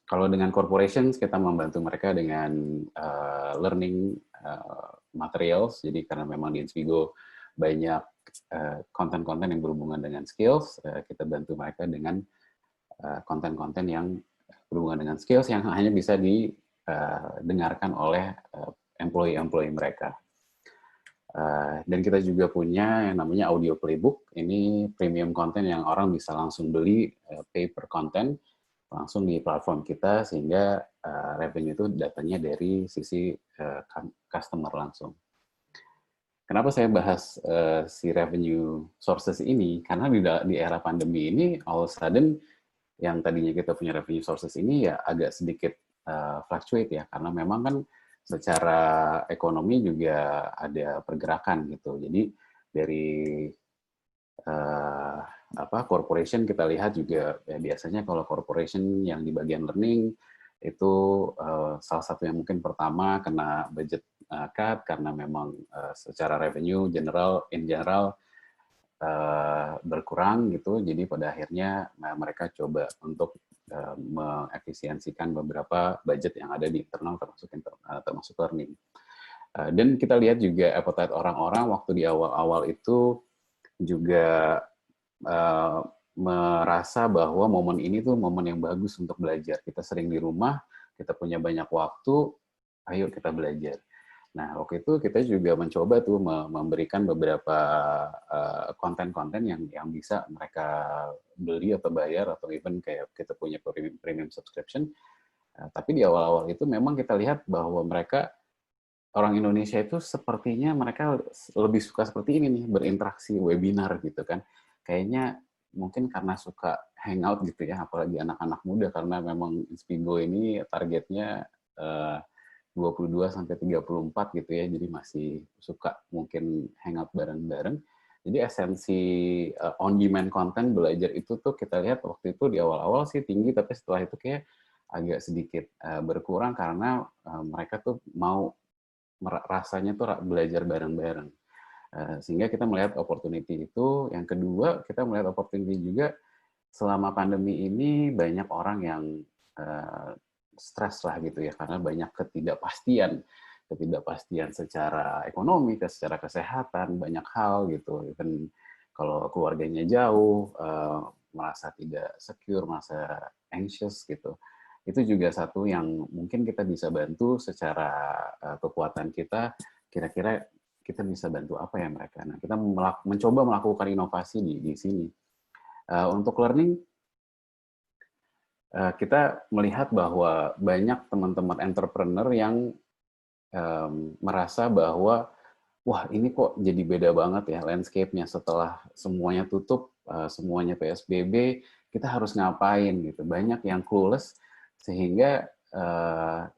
Speaker 5: Kalau dengan corporations, kita membantu mereka dengan learning materials, jadi karena memang di Inspigo banyak konten-konten yang berhubungan dengan skills, kita bantu mereka dengan konten-konten yang berhubungan dengan skills yang hanya bisa didengarkan oleh employee mereka. Dan kita juga punya yang namanya audio playbook. Ini premium content yang orang bisa langsung beli, pay per content, langsung di platform kita, sehingga revenue itu datangnya dari sisi customer langsung. Kenapa saya bahas si revenue sources ini? Karena di era pandemi ini, all of a sudden, yang tadinya kita punya revenue sources ini ya agak sedikit fluctuate ya, karena memang kan secara ekonomi juga ada pergerakan gitu. Jadi dari corporation kita lihat juga ya, biasanya kalau corporation yang di bagian learning itu salah satu yang mungkin pertama kena budget cut karena memang secara revenue in general berkurang gitu. Jadi pada akhirnya mereka coba untuk mengefisiensikan beberapa budget yang ada di internal termasuk learning. Dan kita lihat juga appetite orang-orang waktu di awal-awal itu juga merasa bahwa momen ini tuh momen yang bagus untuk belajar. Kita sering di rumah, kita punya banyak waktu, ayo kita belajar. Nah, waktu itu kita juga mencoba tuh memberikan beberapa konten-konten yang bisa mereka beli atau bayar, atau even kayak kita punya premium subscription. Tapi di awal-awal itu memang kita lihat bahwa mereka, orang Indonesia itu sepertinya mereka lebih suka seperti ini nih, berinteraksi webinar gitu kan. Kayaknya mungkin karena suka hangout gitu ya, apalagi anak-anak muda, karena memang Inspigo ini targetnya 22-34 gitu ya, jadi masih suka mungkin hangout bareng-bareng. Jadi esensi on-demand content belajar itu tuh kita lihat waktu itu di awal-awal sih tinggi, tapi setelah itu kayak agak sedikit berkurang karena mereka tuh mau rasanya tuh belajar bareng-bareng. Sehingga kita melihat opportunity itu. Yang kedua, kita melihat opportunity juga selama pandemi ini banyak orang yang stres lah gitu ya, karena banyak ketidakpastian secara ekonomi, secara kesehatan, banyak hal gitu. Even kalau keluarganya jauh, merasa tidak secure, merasa anxious gitu. Itu juga satu yang mungkin kita bisa bantu secara kekuatan kita, kira-kira kita bisa bantu apa ya mereka. Nah, kita mencoba melakukan inovasi di sini. Untuk learning, kita melihat bahwa banyak teman-teman entrepreneur yang merasa bahwa wah ini kok jadi beda banget ya landscape-nya setelah semuanya tutup, semuanya PSBB, kita harus ngapain gitu. Banyak yang clueless, sehingga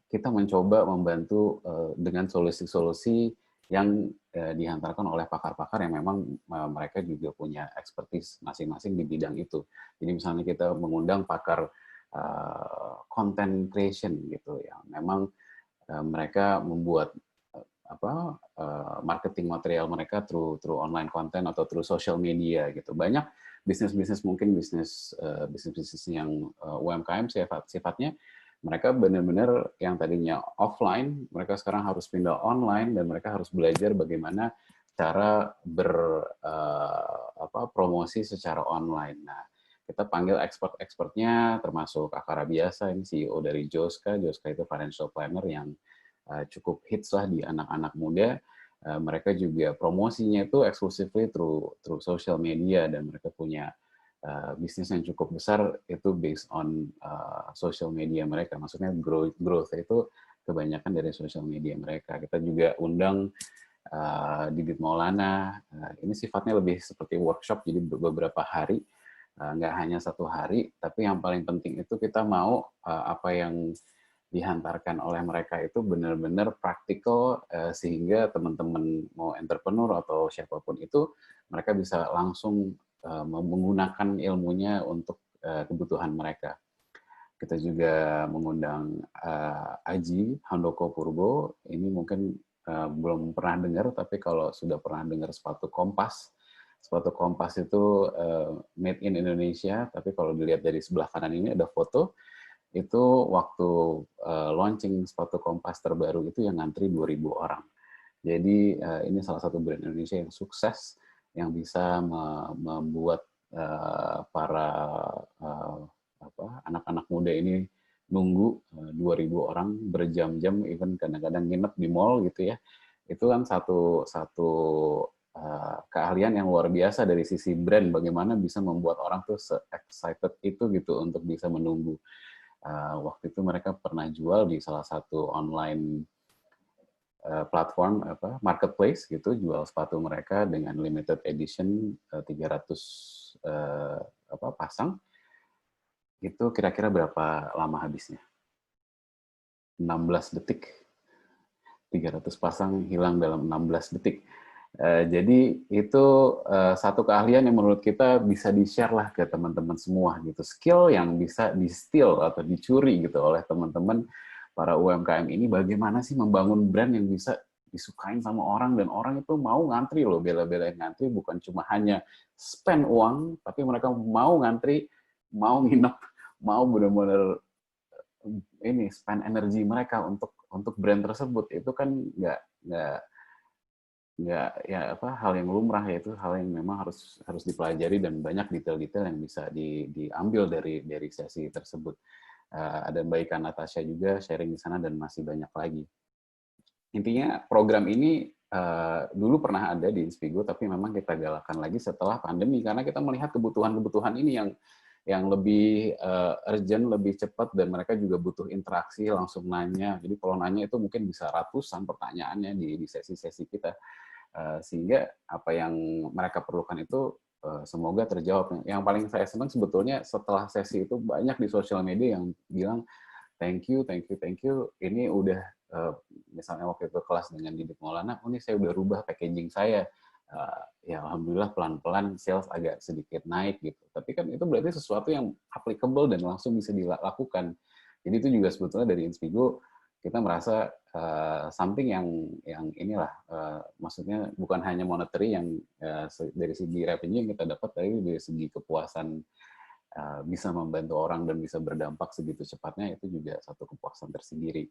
Speaker 5: kita mencoba membantu dengan solusi-solusi yang dihantarkan oleh pakar-pakar yang memang mereka juga punya expertise masing-masing di bidang itu. Jadi misalnya kita mengundang pakar content creation gitu ya, memang mereka membuat marketing material mereka through online content atau through social media gitu. Banyak bisnis-bisnis mungkin bisnis yang UMKM sifatnya, mereka benar-benar yang tadinya offline, mereka sekarang harus pindah online dan mereka harus belajar bagaimana cara promosi secara online. Nah, kita panggil expert-expertnya, termasuk Akara Biasa, ini CEO dari Joska. Joska itu financial planner yang cukup hits lah di anak-anak muda. mereka juga promosinya itu exclusively through social media, dan mereka punya bisnis yang cukup besar itu based on social media mereka. Maksudnya growth itu kebanyakan dari social media mereka. Kita juga undang Didit Maulana. Ini sifatnya lebih seperti workshop, jadi beberapa hari, nggak hanya 1 hari, tapi yang paling penting itu kita mau apa yang dihantarkan oleh mereka itu benar-benar praktikal, sehingga teman-teman mau entrepreneur atau siapapun itu, mereka bisa langsung menggunakan ilmunya untuk kebutuhan mereka. Kita juga mengundang Aji Handoko Purbo. Ini mungkin belum pernah dengar, tapi kalau sudah pernah dengar sepatu Kompas itu made in Indonesia, tapi kalau dilihat dari sebelah kanan ini ada foto, itu waktu launching sepatu Kompas terbaru itu yang ngantri 2.000 orang. Jadi ini salah satu brand Indonesia yang sukses, yang bisa membuat para anak-anak muda ini nunggu 2.000 orang berjam-jam, even kadang-kadang nginep di mall gitu ya. Itu kan satu keahlian yang luar biasa dari sisi brand, bagaimana bisa membuat orang tuh se-excited itu gitu untuk bisa menunggu. Waktu itu mereka pernah jual di salah satu online platform marketplace gitu, jual sepatu mereka dengan limited edition 300 pasang. Itu kira-kira berapa lama habisnya? 16 detik. 300 pasang hilang dalam 16 detik. Jadi itu satu keahlian yang menurut kita bisa di-share lah ke teman-teman semua gitu. Skill yang bisa di-steal atau dicuri gitu oleh teman-teman para UMKM ini, bagaimana sih membangun brand yang bisa disukain sama orang, dan orang itu mau ngantri loh, bela-belain ngantri, bukan cuma hanya spend uang, tapi mereka mau ngantri, mau nginep, mau benar-benar ini spend energi mereka untuk brand tersebut. Itu kan nggak ya hal yang lumrah, yaitu hal yang memang harus dipelajari, dan banyak detail-detail yang bisa diambil dari sesi tersebut. Ada Mbak Ika Natasha juga sharing di sana, dan masih banyak lagi. Intinya program ini dulu pernah ada di Inspigo, tapi memang kita galakan lagi setelah pandemi, karena kita melihat kebutuhan ini yang lebih urgent, lebih cepat, dan mereka juga butuh interaksi, langsung nanya. Jadi kalau nanya itu mungkin bisa ratusan pertanyaannya di sesi-sesi kita. Sehingga apa yang mereka perlukan itu semoga terjawab. Yang paling saya senang sebetulnya setelah sesi itu, banyak di sosial media yang bilang thank you. Ini udah misalnya waktu itu kelas dengan Didit Maulana, ini saya udah rubah packaging saya. Ya alhamdulillah pelan-pelan sales agak sedikit naik gitu. Tapi kan itu berarti sesuatu yang applicable dan langsung bisa dilakukan. Jadi itu juga sebetulnya dari Inspigo kita merasa something yang inilah, maksudnya bukan hanya monetary yang dari segi revenue yang kita dapat, tapi dari segi kepuasan bisa membantu orang dan bisa berdampak segitu cepatnya, itu juga satu kepuasan tersendiri.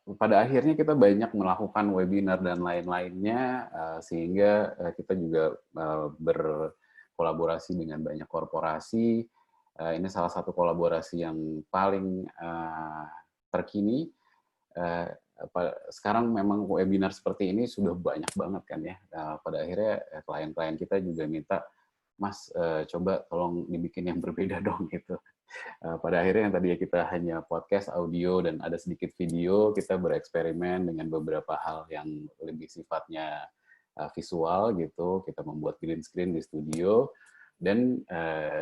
Speaker 5: Pada akhirnya kita banyak melakukan webinar dan lain-lainnya, sehingga kita juga berkolaborasi dengan banyak korporasi. Ini salah satu kolaborasi yang paling terkini. Sekarang memang webinar seperti ini sudah banyak banget kan ya. Pada akhirnya klien-klien kita juga minta, Mas, coba tolong dibikin yang berbeda dong gitu. Pada akhirnya yang tadinya kita hanya podcast audio dan ada sedikit video, kita bereksperimen dengan beberapa hal yang lebih sifatnya visual gitu. Kita membuat green screen di studio, dan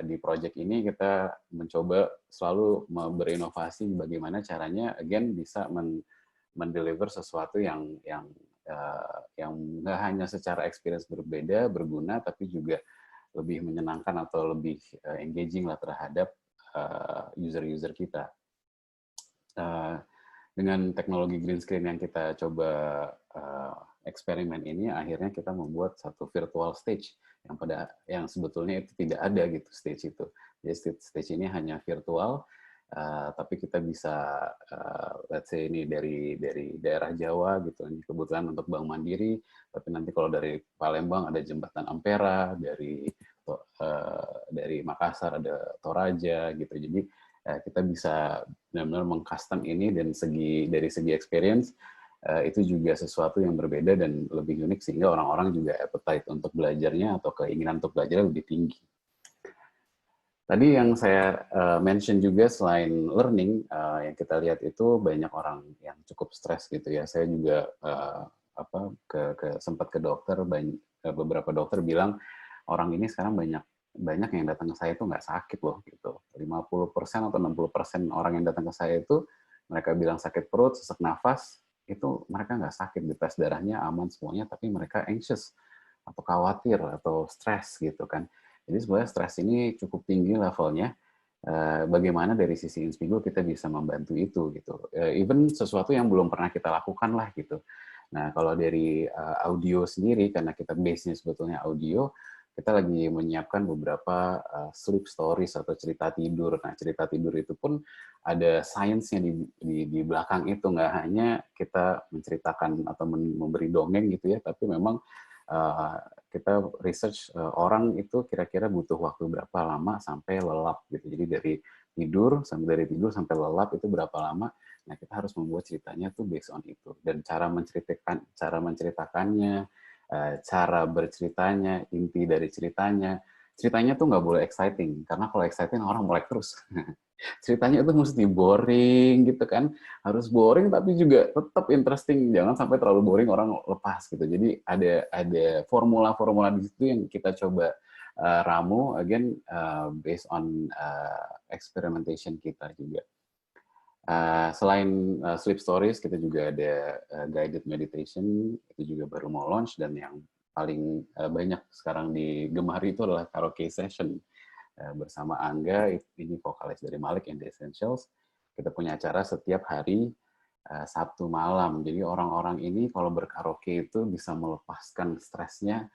Speaker 5: di project ini kita mencoba selalu berinovasi bagaimana caranya again bisa mendeliver sesuatu yang nggak hanya secara experience berbeda, berguna, tapi juga lebih menyenangkan atau lebih engaging lah terhadap user-user kita. Dengan teknologi green screen yang kita coba eksperimen ini, akhirnya kita membuat satu virtual stage yang sebetulnya itu tidak ada gitu stage itu. Jadi stage ini hanya virtual, tapi kita bisa let's say ini dari daerah Jawa gitu, ini kebetulan untuk Bank Mandiri, tapi nanti kalau dari Palembang ada Jembatan Ampera, dari Makassar ada Toraja gitu. Jadi kita bisa benar-benar meng-custom ini, dan dari segi experience itu juga sesuatu yang berbeda dan lebih unik, sehingga orang-orang juga appetite untuk belajarnya atau keinginan untuk belajar lebih tinggi. Tadi yang saya mention juga, selain learning, yang kita lihat itu banyak orang yang cukup stres gitu ya. Saya juga sempat ke dokter, beberapa dokter bilang orang ini sekarang banyak yang datang ke saya itu nggak sakit loh gitu. 50% atau 60% orang yang datang ke saya itu mereka bilang sakit perut, sesak nafas, itu mereka nggak sakit, di tes darahnya aman semuanya, tapi mereka anxious atau khawatir atau stres gitu kan. Jadi sebenarnya stres ini cukup tinggi levelnya. Bagaimana dari sisi Inspigo kita bisa membantu itu gitu. Even sesuatu yang belum pernah kita lakukan lah gitu. Nah, kalau dari audio sendiri, karena kita base-nya sebetulnya audio, kita lagi menyiapkan beberapa sleep stories atau cerita tidur. Nah, cerita tidur itu pun ada sainsnya di belakang itu, nggak hanya kita menceritakan atau memberi dongeng gitu ya, tapi memang kita research orang itu kira-kira butuh waktu berapa lama sampai lelap gitu. Jadi dari tidur sampai lelap itu berapa lama. Nah, kita harus membuat ceritanya tuh based on itu, dan cara menceritakannya, cara berceritanya, inti dari ceritanya tuh nggak boleh exciting, karena kalau exciting orang melek terus. Ceritanya itu mesti boring gitu kan, harus boring tapi juga tetap interesting, jangan sampai terlalu boring orang lepas gitu. Jadi ada formula-formula di situ yang kita coba ramu, again based on experimentation kita juga. Selain sleep stories, kita juga ada guided meditation, itu juga baru mau launch, dan yang paling banyak sekarang digemari itu adalah karaoke session. Bersama Angga, ini vokalis dari Malik and the Essentials. Kita punya acara setiap hari Sabtu malam. Jadi orang-orang ini kalau berkaraoke itu bisa melepaskan stresnya,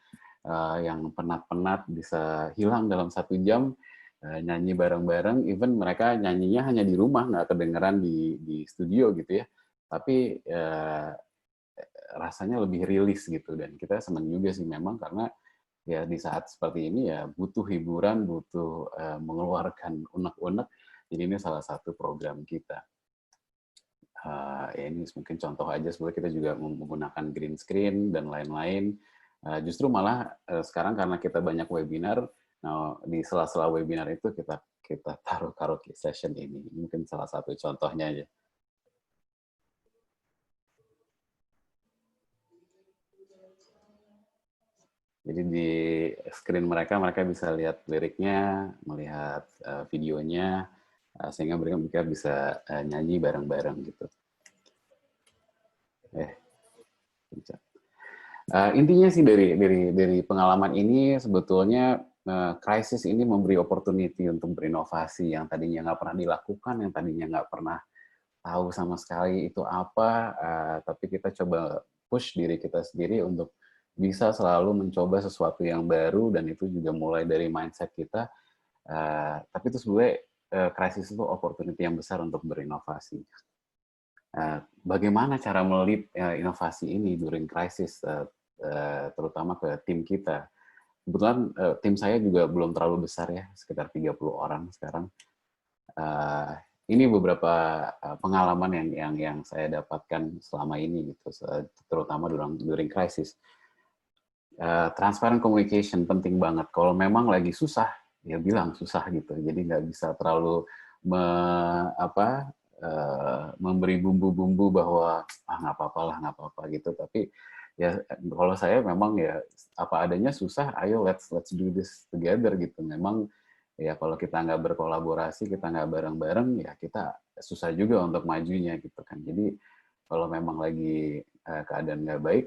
Speaker 5: yang penat-penat bisa hilang dalam 1 jam, nyanyi bareng-bareng, even mereka nyanyinya hanya di rumah, nggak kedengeran di studio gitu ya. Tapi rasanya lebih rilis gitu, dan kita senang juga sih memang, karena ya di saat seperti ini ya butuh hiburan, butuh mengeluarkan unek-unek. Jadi ini salah satu program kita. Ya ini mungkin contoh aja, sebenarnya kita juga menggunakan green screen dan lain-lain. Justru malah sekarang karena kita banyak webinar, nah di sela-sela webinar itu kita taruh karaoke session ini. Mungkin salah satu contohnya aja. Jadi di screen mereka bisa lihat liriknya, melihat videonya, sehingga mereka bisa nyanyi bareng-bareng gitu. Intinya sih dari pengalaman ini sebetulnya krisis ini memberi opportunity untuk berinovasi yang tadinya nggak pernah dilakukan, yang tadinya nggak pernah tahu sama sekali itu apa, tapi kita coba push diri kita sendiri untuk bisa selalu mencoba sesuatu yang baru, dan itu juga mulai dari mindset kita. Tapi itu sebenarnya krisis itu opportunity yang besar untuk berinovasi. Bagaimana cara melead inovasi ini during crisis, terutama ke tim kita. Kebetulan tim saya juga belum terlalu besar ya, sekitar 30 orang sekarang. Ini beberapa pengalaman yang saya dapatkan selama ini gitu, terutama during crisis. Transparent communication penting banget. Kalau memang lagi susah, ya bilang susah gitu. Jadi nggak bisa terlalu memberi bumbu-bumbu bahwa nggak apa-apa gitu. Tapi ya kalau saya memang ya apa adanya, susah, ayo let's do this together gitu. Memang ya kalau kita nggak berkolaborasi, kita nggak bareng-bareng, ya kita susah juga untuk majunya gitu kan. Jadi kalau memang lagi keadaan nggak baik,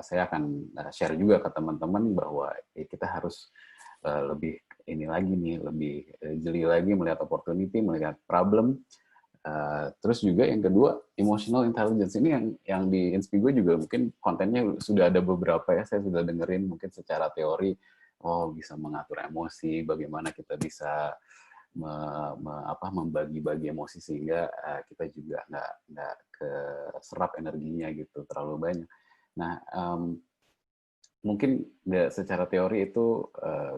Speaker 5: saya akan share juga ke teman-teman bahwa kita harus lebih ini lagi nih, lebih jeli lagi melihat opportunity, melihat problem. Terus juga yang kedua, emotional intelligence ini yang di Inspigo juga mungkin kontennya sudah ada beberapa ya, saya sudah dengerin mungkin secara teori, bisa mengatur emosi, bagaimana kita bisa membagi-bagi emosi sehingga kita juga nggak keserap energinya gitu terlalu banyak. Nah, mungkin nggak secara teori itu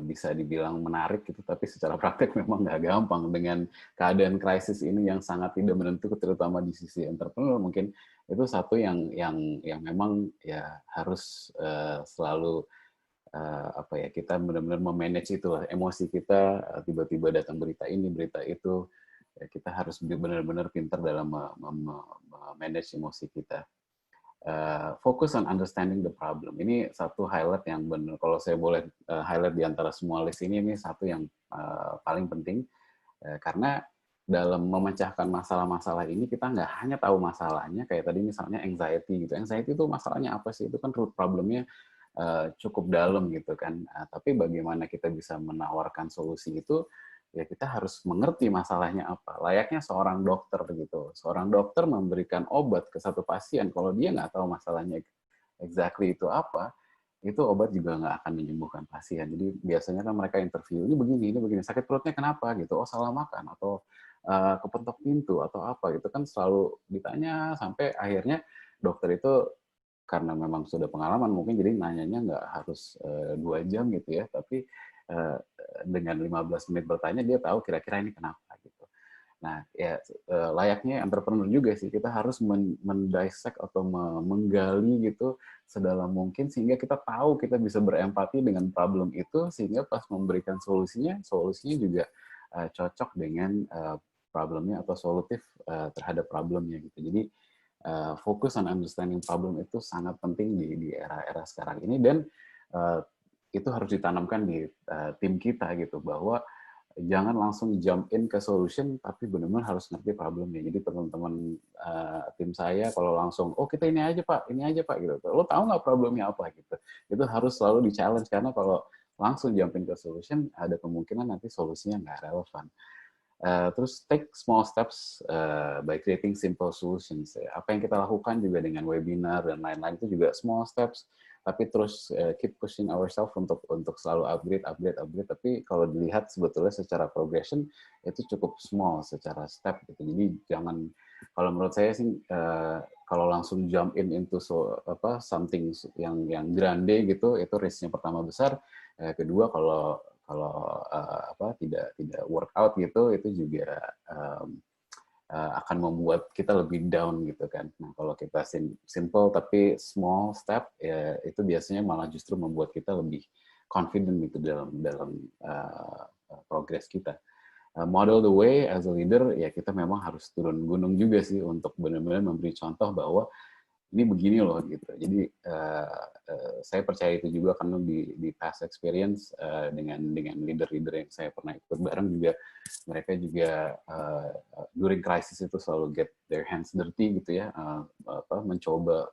Speaker 5: bisa dibilang menarik gitu, tapi secara praktek memang nggak gampang dengan keadaan krisis ini yang sangat tidak menentu, terutama di sisi entrepreneur. Mungkin itu satu yang memang ya harus selalu apa ya, kita benar-benar memanage itu lah, emosi kita. Tiba-tiba datang berita ini, berita itu, ya kita harus benar-benar pintar dalam manage emosi kita. Focus on understanding the problem. Ini satu highlight yang benar. Kalau saya boleh highlight di antara semua list ini satu yang paling penting, karena dalam memecahkan masalah-masalah ini kita nggak hanya tahu masalahnya, kayak tadi misalnya anxiety gitu. Anxiety itu masalahnya apa sih? Itu kan root problemnya cukup dalam gitu kan. Tapi bagaimana kita bisa menawarkan solusi itu, ya kita harus mengerti masalahnya apa. Layaknya seorang dokter gitu. Seorang dokter memberikan obat ke satu pasien, kalau dia nggak tahu masalahnya exactly itu apa, itu obat juga nggak akan menyembuhkan pasien. Jadi biasanya kan mereka interview, ini begini, sakit perutnya kenapa gitu, oh salah makan, atau kepentok pintu, atau apa, itu kan selalu ditanya, sampai akhirnya dokter itu karena memang sudah pengalaman mungkin, jadi nanyanya nggak harus 2 jam gitu ya, tapi dengan 15 menit bertanya dia tahu kira-kira ini kenapa gitu. Nah, ya layaknya entrepreneur juga sih, kita harus mendissect atau menggali gitu sedalam mungkin, sehingga kita tahu, kita bisa berempati dengan problem itu, sehingga pas memberikan solusinya juga cocok dengan problemnya, atau solutif terhadap problemnya gitu. Jadi fokus on understanding problem itu sangat penting di era-era sekarang ini, dan itu harus ditanamkan di tim kita gitu, bahwa jangan langsung jump in ke solution, tapi benar-benar harus ngerti problemnya. Jadi teman-teman tim saya kalau langsung, oh kita ini aja pak gitu, lo tahu nggak problemnya apa gitu, itu harus selalu di challenge, karena kalau langsung jump in ke solution, ada kemungkinan nanti solusinya nggak relevan. Terus take small steps by creating simple solutions. Apa yang kita lakukan juga dengan webinar dan lain-lain itu juga small steps, tapi terus keep pushing ourselves untuk selalu upgrade. Tapi kalau dilihat sebetulnya secara progression itu cukup small secara step gitu. Jadi jangan, kalau menurut saya sih kalau langsung jump into something yang grande gitu, itu risknya pertama besar. Kedua, kalau tidak workout gitu, itu juga akan membuat kita lebih down gitu kan. Nah, kalau kita simple tapi small step, ya itu biasanya malah justru membuat kita lebih confident gitu dalam progress kita. Model the way as a leader, ya kita memang harus turun gunung juga sih, untuk benar-benar memberi contoh bahwa ini begini loh gitu. Jadi saya percaya itu juga, karena di past experience dengan leader-leader yang saya pernah ikut bareng juga, mereka juga during crisis itu selalu get their hands dirty gitu ya, mencoba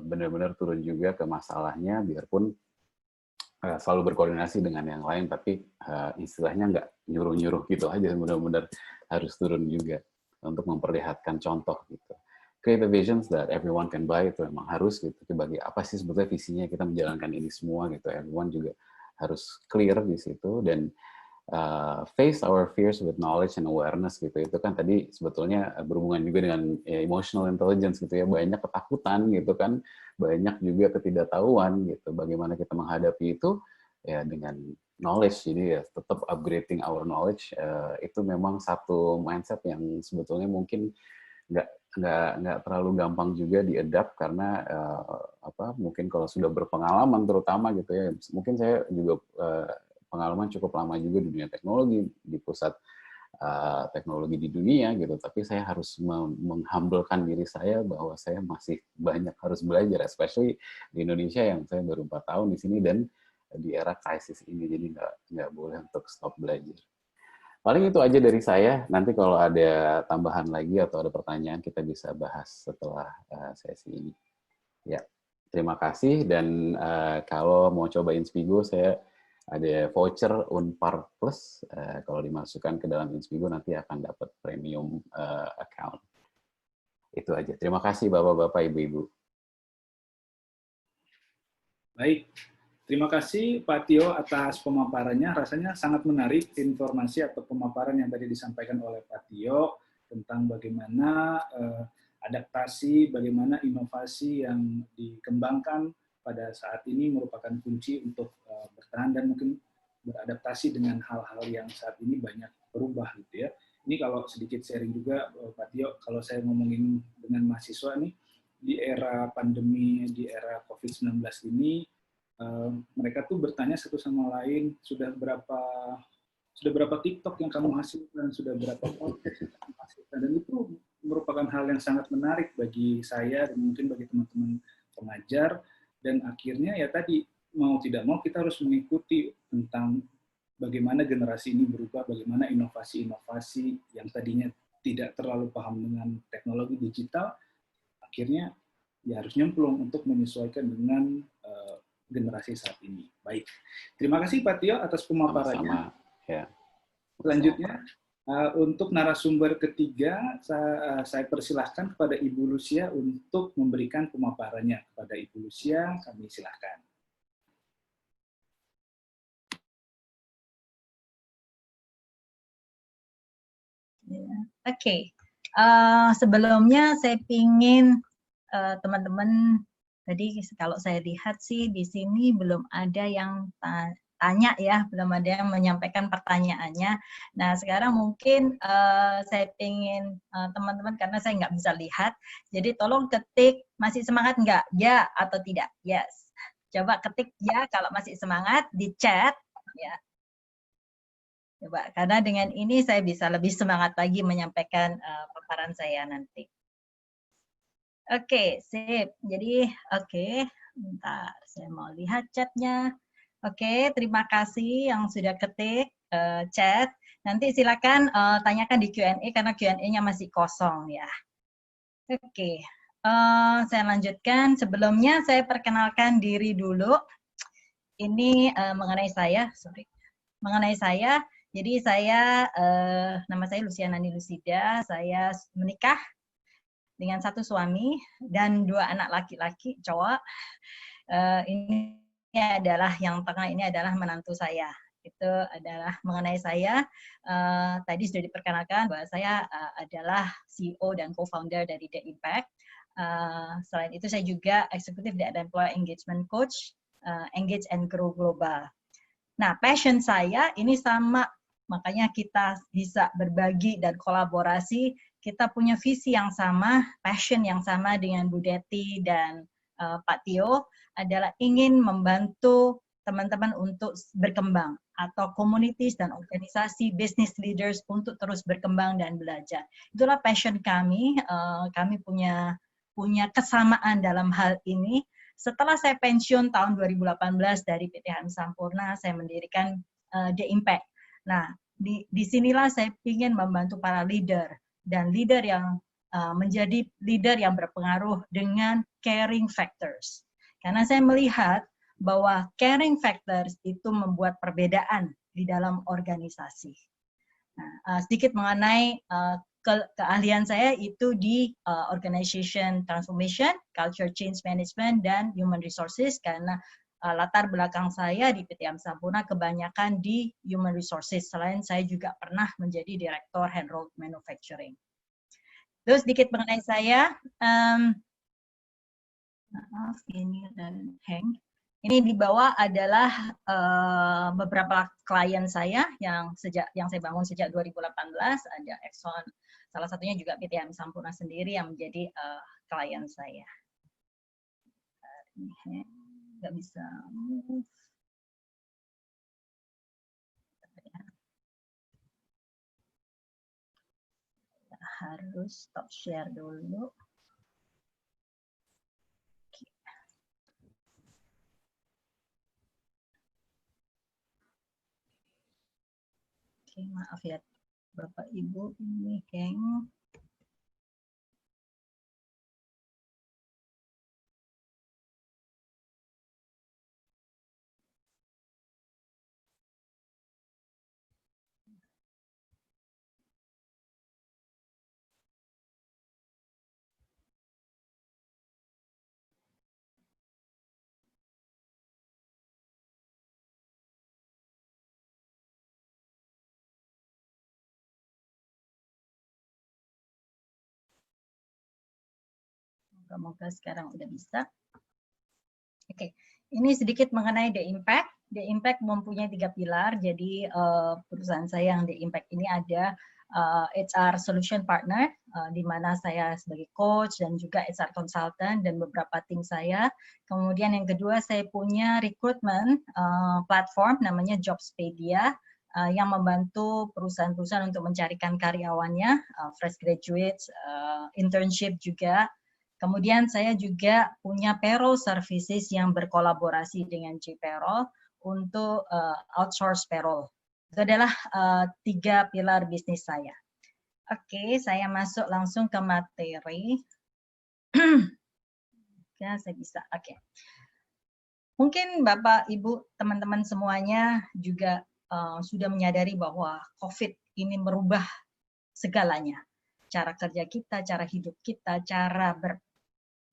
Speaker 5: benar-benar turun juga ke masalahnya, biarpun selalu berkoordinasi dengan yang lain, tapi istilahnya nggak nyuruh-nyuruh gitu aja, benar-benar harus turun juga untuk memperlihatkan contoh gitu. Create a visions that everyone can buy, itu memang harus gitu. Bagi apa sih sebetulnya visinya kita menjalankan ini semua gitu. Everyone juga harus clear di situ, dan face our fears with knowledge and awareness gitu. Itu kan tadi sebetulnya berhubungan juga dengan emotional intelligence gitu ya. Banyak ketakutan gitu kan, banyak juga ketidaktahuan gitu. Bagaimana kita menghadapi itu ya dengan knowledge. Jadi ya tetap upgrading our knowledge. Itu memang satu mindset yang sebetulnya mungkin nggak terlalu gampang juga diadapt, karena mungkin kalau sudah berpengalaman terutama gitu ya, mungkin saya juga pengalaman cukup lama juga di dunia teknologi, di pusat teknologi di dunia gitu, tapi saya harus menghumblekan diri saya bahwa saya masih banyak harus belajar, especially di Indonesia yang saya baru 4 tahun di sini, dan di era krisis ini, jadi nggak boleh untuk stop belajar. Paling itu aja dari saya. Nanti kalau ada tambahan lagi atau ada pertanyaan, kita bisa bahas setelah sesi ini. Ya, terima kasih. Dan kalau mau coba Inspigo, saya ada voucher Unpar Plus. Kalau dimasukkan ke dalam Inspigo, nanti akan dapat premium account. Itu aja. Terima kasih Bapak-Bapak, Ibu-Ibu.
Speaker 2: Baik. Terima kasih Pak Tio atas pemaparannya. Rasanya sangat menarik informasi atau pemaparan yang tadi disampaikan oleh Pak Tio tentang bagaimana adaptasi, bagaimana inovasi yang dikembangkan pada saat ini merupakan kunci untuk bertahan dan mungkin beradaptasi dengan hal-hal yang saat ini banyak berubah gitu ya. Ini kalau sedikit sharing juga Pak Tio, kalau saya ngomongin dengan mahasiswa nih, di era pandemi, di era COVID-19 ini, mereka tuh bertanya satu sama lain, sudah berapa TikTok yang kamu hasilkan, sudah berapa podcast yang kamu hasilkan, dan itu merupakan hal yang sangat menarik bagi saya dan mungkin bagi teman-teman pengajar, dan akhirnya ya tadi, mau tidak mau kita harus mengikuti tentang bagaimana generasi ini berubah, bagaimana inovasi-inovasi yang tadinya tidak terlalu paham dengan teknologi digital, akhirnya ya harus nyemplung untuk menyesuaikan dengan generasi saat ini. Baik, terima kasih Pak Tio atas pemaparannya.
Speaker 5: Sama-sama. Ya.
Speaker 2: Selanjutnya, untuk narasumber ketiga, saya persilahkan kepada Ibu Lucia untuk memberikan pemaparannya. Kepada Ibu Lucia, kami silahkan.
Speaker 3: Oke. Sebelumnya saya ingin teman-teman, tadi kalau saya lihat sih di sini belum ada yang tanya ya, belum ada yang menyampaikan pertanyaannya. Nah sekarang mungkin saya ingin teman-teman, karena saya nggak bisa lihat, jadi tolong ketik masih semangat nggak, ya atau tidak. Yes, coba ketik ya kalau masih semangat di chat ya. Coba, karena dengan ini saya bisa lebih semangat lagi menyampaikan paparan saya nanti. Oke, sip. Jadi, oke, bentar, saya mau lihat chatnya. Oke, terima kasih yang sudah ketik chat. Nanti silakan tanyakan di Q&A karena Q&A-nya masih kosong ya. Oke, saya lanjutkan. Sebelumnya saya perkenalkan diri dulu. Ini mengenai saya, mengenai saya. Jadi saya, nama saya Luciana Nilusida, saya menikah dengan satu suami dan 2 anak laki-laki cowok. Ini adalah yang tengah, ini adalah menantu saya. Itu adalah mengenai saya. Tadi sudah diperkenalkan bahwa saya adalah CEO dan co-founder dari The Impact. Selain itu saya juga eksekutif dan employee engagement coach, Engage and Grow Global. Nah, passion saya ini sama, makanya kita bisa berbagi dan kolaborasi. Kita punya visi yang sama, passion yang sama dengan Bu Deti dan Pak Tio, adalah ingin membantu teman-teman untuk berkembang, atau communities dan organisasi business leaders untuk terus berkembang dan belajar. Itulah passion kami. Kami punya kesamaan dalam hal ini. Setelah saya pensiun tahun 2018 dari PT HM Sampurna, saya mendirikan The Impact. Nah, di sinilah saya ingin membantu para leader dan leader yang menjadi leader yang berpengaruh dengan caring factors. Karena saya melihat bahwa caring factors itu membuat perbedaan di dalam organisasi. Nah, sedikit mengenai keahlian saya itu di organization transformation, culture change management, dan human resources, karena latar belakang saya di PT HM Sampurna kebanyakan di human resources. Selain saya juga pernah menjadi direktur Handrolled Manufacturing. Terus sedikit mengenai saya, maaf ini dan hang. Ini di bawah adalah beberapa klien saya yang saya bangun sejak 2018. Ada Exxon, salah satunya juga PT HM Sampurna sendiri yang menjadi klien saya. Nggak bisa move. Harus stop share dulu. Oke, maaf ya Bapak Ibu, ini geng. Semoga sekarang udah bisa. Oke, ini sedikit mengenai The Impact. The Impact mempunyai 3 pilar. Jadi perusahaan saya yang The Impact ini ada HR Solution Partner, di mana saya sebagai coach dan juga HR Consultant dan beberapa tim saya. Kemudian yang kedua saya punya recruitment platform namanya Jobspedia, yang membantu perusahaan-perusahaan untuk mencarikan karyawannya, fresh graduates, internship juga. Kemudian saya juga punya payroll services yang berkolaborasi dengan J-Payroll untuk outsource payroll. Itu adalah 3 pilar bisnis saya. Oke, saya masuk langsung ke materi. Ya, saya bisa. Oke. Mungkin Bapak, Ibu, teman-teman semuanya juga sudah menyadari bahwa COVID ini merubah segalanya. Cara kerja kita, cara hidup kita, cara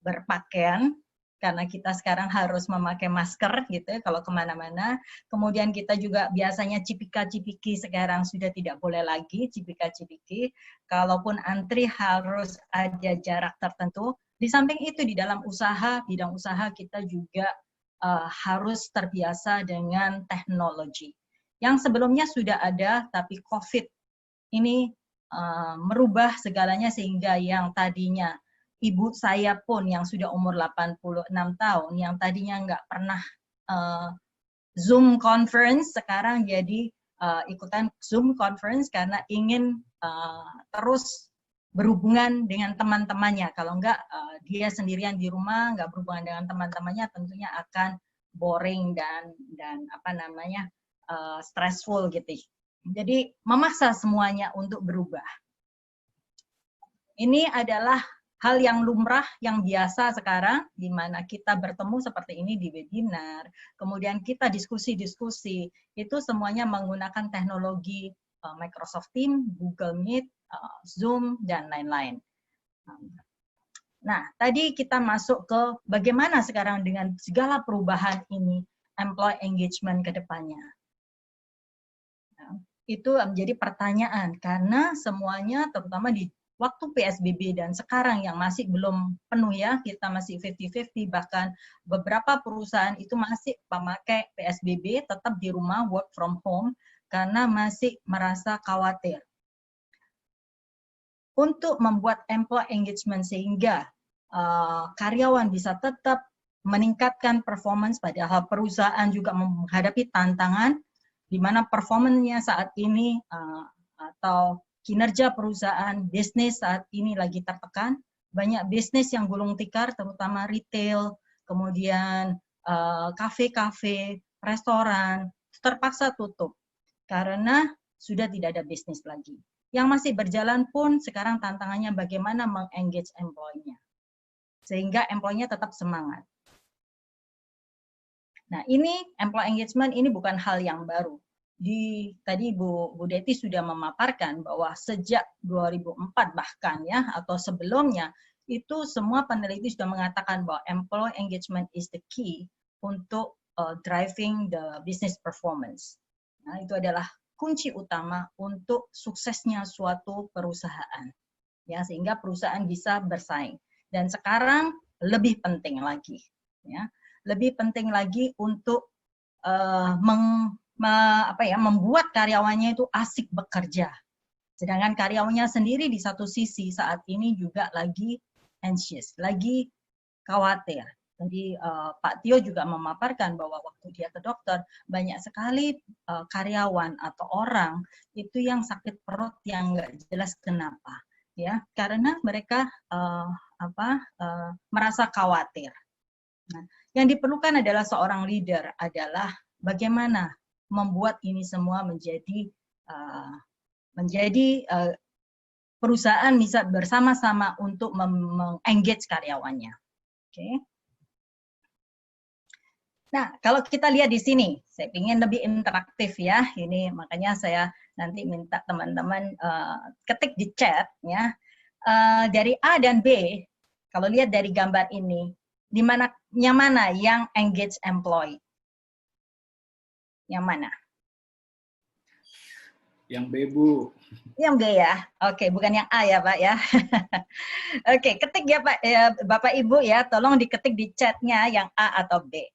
Speaker 3: berpakaian, karena kita sekarang harus memakai masker gitu ya, kalau kemana-mana. Kemudian kita juga biasanya cipika-cipiki, sekarang sudah tidak boleh lagi cipika-cipiki. Kalaupun antri harus ada jarak tertentu. Di samping itu di dalam usaha, bidang usaha kita juga harus terbiasa dengan teknologi. Yang sebelumnya sudah ada, tapi COVID ini merubah segalanya sehingga yang tadinya ibu saya pun yang sudah umur 86 tahun, yang tadinya nggak pernah Zoom conference, sekarang jadi ikutan Zoom conference karena ingin terus berhubungan dengan teman-temannya. Kalau nggak, dia sendirian di rumah, nggak berhubungan dengan teman-temannya, tentunya akan boring dan apa namanya, stressful gitu. Jadi memaksa semuanya untuk berubah. Ini adalah hal yang lumrah, yang biasa sekarang, di mana kita bertemu seperti ini di webinar, kemudian kita diskusi-diskusi, itu semuanya menggunakan teknologi Microsoft Teams, Google Meet, Zoom, dan lain-lain. Nah, tadi kita masuk ke bagaimana sekarang dengan segala perubahan ini, employee engagement ke depannya. Itu menjadi pertanyaan, karena semuanya terutama di waktu PSBB dan sekarang yang masih belum penuh ya, kita masih 50-50, bahkan beberapa perusahaan itu masih memakai PSBB, tetap di rumah, work from home, karena masih merasa khawatir. Untuk membuat employee engagement sehingga karyawan bisa tetap meningkatkan performance, padahal perusahaan juga menghadapi tantangan, di mana performanya saat ini atau kinerja perusahaan bisnis saat ini lagi tertekan. Banyak bisnis yang gulung tikar, terutama retail, kemudian kafe-kafe, restoran, terpaksa tutup karena sudah tidak ada bisnis lagi. Yang masih berjalan pun sekarang tantangannya bagaimana meng-engage employee-nya, sehingga employee-nya tetap semangat. Nah, ini employee engagement ini bukan hal yang baru. Tadi Bu Deti sudah memaparkan bahwa sejak 2004 bahkan ya, atau sebelumnya, itu semua peneliti sudah mengatakan bahwa employee engagement is the key untuk driving the business performance. Nah, itu adalah kunci utama untuk suksesnya suatu perusahaan, ya, sehingga perusahaan bisa bersaing. Dan sekarang lebih penting lagi, ya, lebih penting lagi untuk membuat karyawannya itu asik bekerja. Sedangkan karyawannya sendiri di satu sisi saat ini juga lagi anxious, lagi khawatir. Jadi Pak Tio juga memaparkan bahwa waktu dia ke dokter, banyak sekali karyawan atau orang itu yang sakit perut yang nggak jelas kenapa, ya, karena mereka merasa khawatir. Nah, yang diperlukan adalah seorang leader, adalah bagaimana membuat ini semua menjadi perusahaan bisa bersama-sama untuk meng-engage karyawannya. Oke. Nah, kalau kita lihat di sini, saya ingin lebih interaktif ya. Ini makanya saya nanti minta teman-teman ketik di chat ya. Dari A dan B, kalau lihat dari gambar ini, yang mana yang engage employee? Yang mana?
Speaker 2: Yang B, Bu.
Speaker 3: Yang B ya. Oke, bukan yang A ya, Pak ya. Oke, ketik ya Pak, Bapak Ibu ya, tolong diketik di chatnya yang A atau B.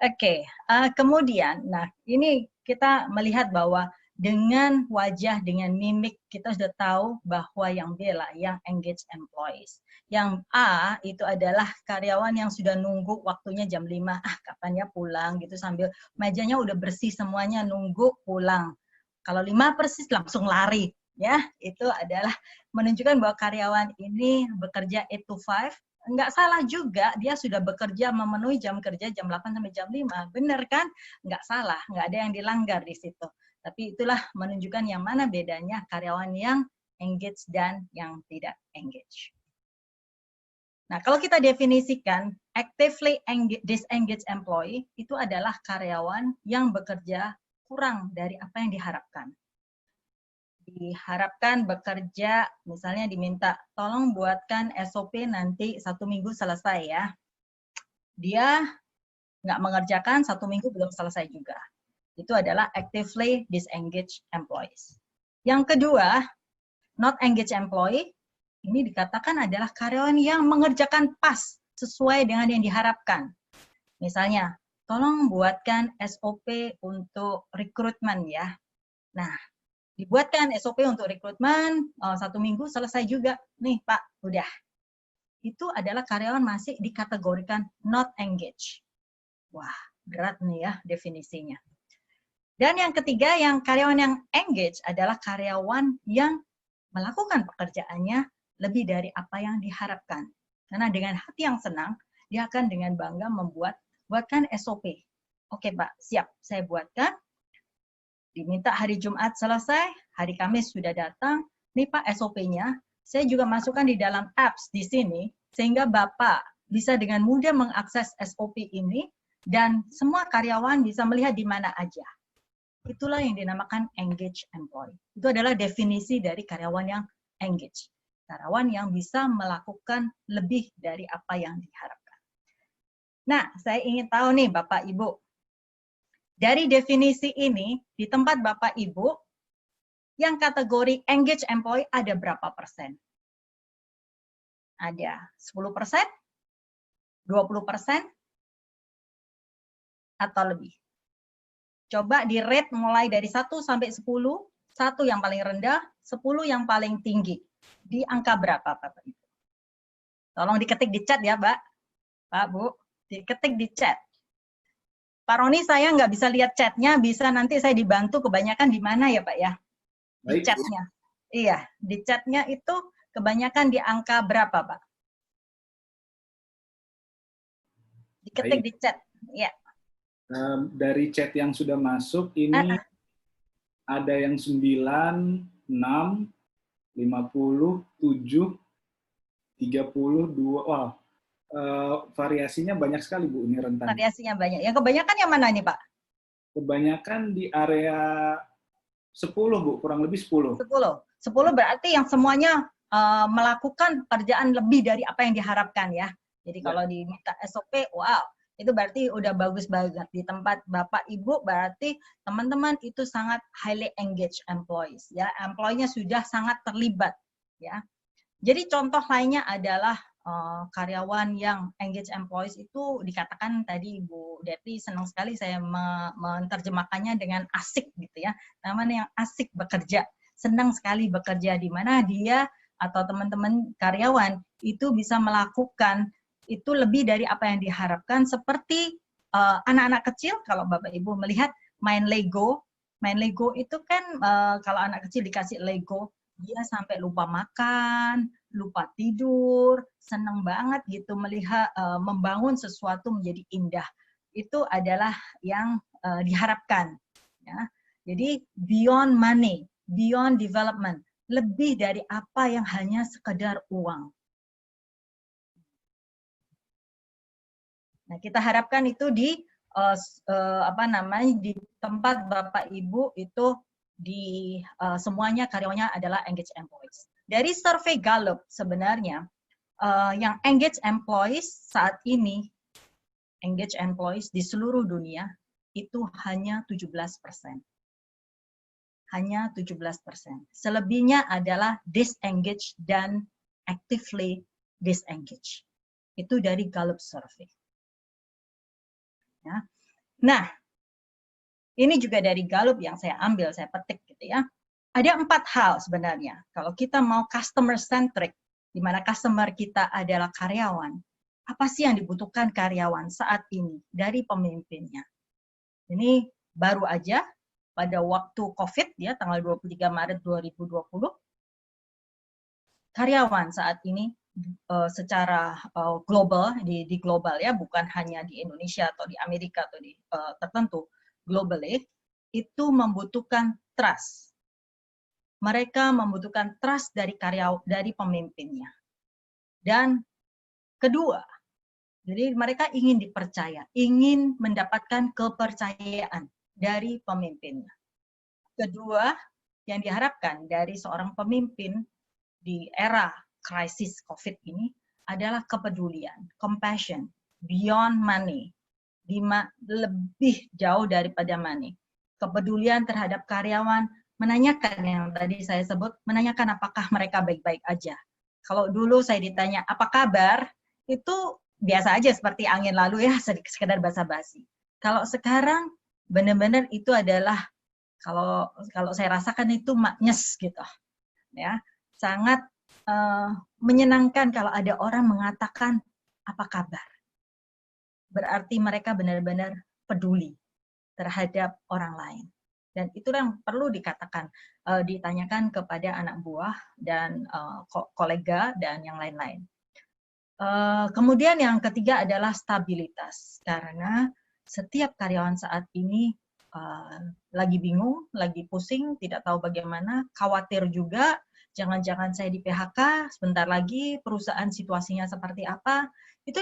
Speaker 3: Oke, kemudian, nah ini kita melihat bahwa dengan wajah, dengan mimik, kita sudah tahu bahwa yang B lah, yang engage employees. Yang A itu adalah karyawan yang sudah nunggu waktunya jam 5, kapan ya pulang gitu, sambil mejanya udah bersih semuanya, nunggu pulang. Kalau 5 persis langsung lari, ya itu adalah menunjukkan bahwa karyawan ini bekerja 8 to 5. Enggak salah juga, dia sudah bekerja memenuhi jam kerja jam 8 sampai jam 5. Benar kan? Enggak salah, enggak ada yang dilanggar di situ. Tapi itulah menunjukkan yang mana bedanya karyawan yang engage dan yang tidak engage. Nah, kalau kita definisikan actively disengaged employee, itu adalah karyawan yang bekerja kurang dari apa yang diharapkan. Diharapkan bekerja, misalnya diminta, tolong buatkan SOP nanti 1 minggu selesai ya. Dia nggak mengerjakan, 1 minggu belum selesai juga. Itu adalah actively disengaged employees. Yang kedua, not engaged employee, ini dikatakan adalah karyawan yang mengerjakan pas sesuai dengan yang diharapkan. Misalnya, tolong buatkan SOP untuk rekrutmen ya. Nah, dibuatkan SOP untuk rekrutmen, 1 minggu selesai juga. Nih Pak, udah. Itu adalah karyawan masih dikategorikan not engaged. Wah, berat nih ya definisinya. Dan yang ketiga, yang karyawan yang engaged adalah karyawan yang melakukan pekerjaannya lebih dari apa yang diharapkan. Karena dengan hati yang senang, dia akan dengan bangga buatkan SOP. Oke Pak, siap, saya buatkan. Diminta hari Jumat selesai, hari Kamis sudah datang. Nih Pak SOP-nya, saya juga masukkan di dalam apps di sini, sehingga Bapak bisa dengan mudah mengakses SOP ini, dan semua karyawan bisa melihat di mana aja. Itulah yang dinamakan engage employee. Itu adalah definisi dari karyawan yang engage. Karyawan yang bisa melakukan lebih dari apa yang diharapkan. Nah, saya ingin tahu nih Bapak Ibu, dari definisi ini, di tempat Bapak Ibu, yang kategori engage employee ada berapa persen? Ada 10%, 20%, atau lebih? Coba di rate mulai dari 1 sampai 10, 1 yang paling rendah, 10 yang paling tinggi. Di angka berapa Bapak Ibu? Tolong diketik di chat ya Mbak. Pak, Bu, diketik di chat. Pak Roni, saya nggak bisa lihat chatnya, bisa nanti saya dibantu kebanyakan di mana ya Pak ya? Di chatnya. Iya, di chatnya itu kebanyakan di angka berapa Pak? Diketik di chat. Ya.
Speaker 2: Dari chat yang sudah masuk, ini ada yang 9, 6, 50, 7, 32, wah. Variasinya banyak sekali Bu, ini rentan.
Speaker 3: Variasinya banyak. Yang kebanyakan yang mana nih Pak?
Speaker 2: Kebanyakan di area 10 Bu, kurang lebih 10.
Speaker 3: 10 berarti yang semuanya melakukan pekerjaan lebih dari apa yang diharapkan ya. Jadi kalau diminta SOP, wow, itu berarti udah bagus banget. Di tempat Bapak Ibu berarti teman-teman itu sangat highly engaged employees ya. Employee-nya sudah sangat terlibat ya. Jadi contoh lainnya adalah karyawan yang engage employees itu dikatakan tadi Ibu Deti senang sekali saya menerjemahkannya dengan asik gitu ya. Namanya yang asik bekerja, senang sekali bekerja di mana dia atau teman-teman karyawan itu bisa melakukan itu lebih dari apa yang diharapkan seperti anak-anak kecil kalau Bapak Ibu melihat main Lego. Main Lego itu kan kalau anak kecil dikasih Lego dia sampai lupa makan, lupa tidur, senang banget gitu melihat membangun sesuatu menjadi indah. Itu adalah yang diharapkan. Ya. Jadi beyond money, beyond development, lebih dari apa yang hanya sekedar uang. Nah, kita harapkan itu di di tempat Bapak Ibu itu di semuanya karyawannya adalah engaged employees. Dari survei Gallup sebenarnya yang engaged employees saat ini, engaged employees di seluruh dunia itu hanya 17%. hanya 17%. Selebihnya adalah disengaged dan actively disengaged. Itu dari Gallup Survey. Ya. Nah, ini juga dari Gallup yang saya ambil, saya petik gitu ya. Ada 4 hal sebenarnya. Kalau kita mau customer centric, di mana customer kita adalah karyawan, apa sih yang dibutuhkan karyawan saat ini dari pemimpinnya? Ini baru aja pada waktu COVID ya, tanggal 23 Maret 2020, karyawan saat ini secara global, di global ya, bukan hanya di Indonesia atau di Amerika atau di tertentu, globally, itu membutuhkan trust. Mereka membutuhkan trust dari dari pemimpinnya. Dan kedua, jadi mereka ingin dipercaya, ingin mendapatkan kepercayaan dari pemimpinnya. Kedua, yang diharapkan dari seorang pemimpin di era krisis COVID ini adalah kepedulian, compassion, beyond money, lebih jauh daripada money. Kepedulian terhadap karyawan, menanyakan yang tadi saya sebut, menanyakan apakah mereka baik-baik aja. Kalau dulu saya ditanya, apa kabar? Itu biasa aja seperti angin lalu ya, sekedar basa-basi. Kalau sekarang, benar-benar itu adalah, kalau saya rasakan itu maknyes gitu. Ya, sangat menyenangkan kalau ada orang mengatakan, apa kabar? Berarti mereka benar-benar peduli terhadap orang lain. Dan itulah yang perlu dikatakan, ditanyakan kepada anak buah dan kolega dan yang lain-lain. Kemudian yang ketiga adalah stabilitas, karena setiap karyawan saat ini lagi bingung, lagi pusing, tidak tahu bagaimana, khawatir juga, jangan-jangan saya di PHK, sebentar lagi perusahaan situasinya seperti apa, itu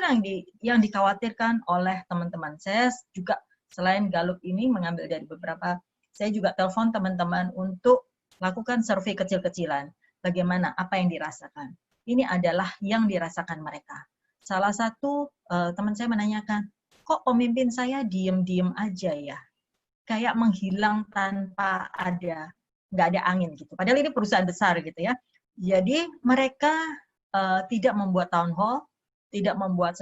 Speaker 3: yang dikhawatirkan oleh teman-teman. Saya juga selain Gallup ini mengambil dari beberapa, saya juga telepon teman-teman untuk lakukan survei kecil-kecilan. Bagaimana, apa yang dirasakan. Ini adalah yang dirasakan mereka. Salah satu teman saya menanyakan, kok pemimpin saya diem-diem aja ya? Kayak menghilang tanpa nggak ada angin gitu. Padahal ini perusahaan besar gitu ya. Jadi mereka tidak membuat town hall, tidak membuat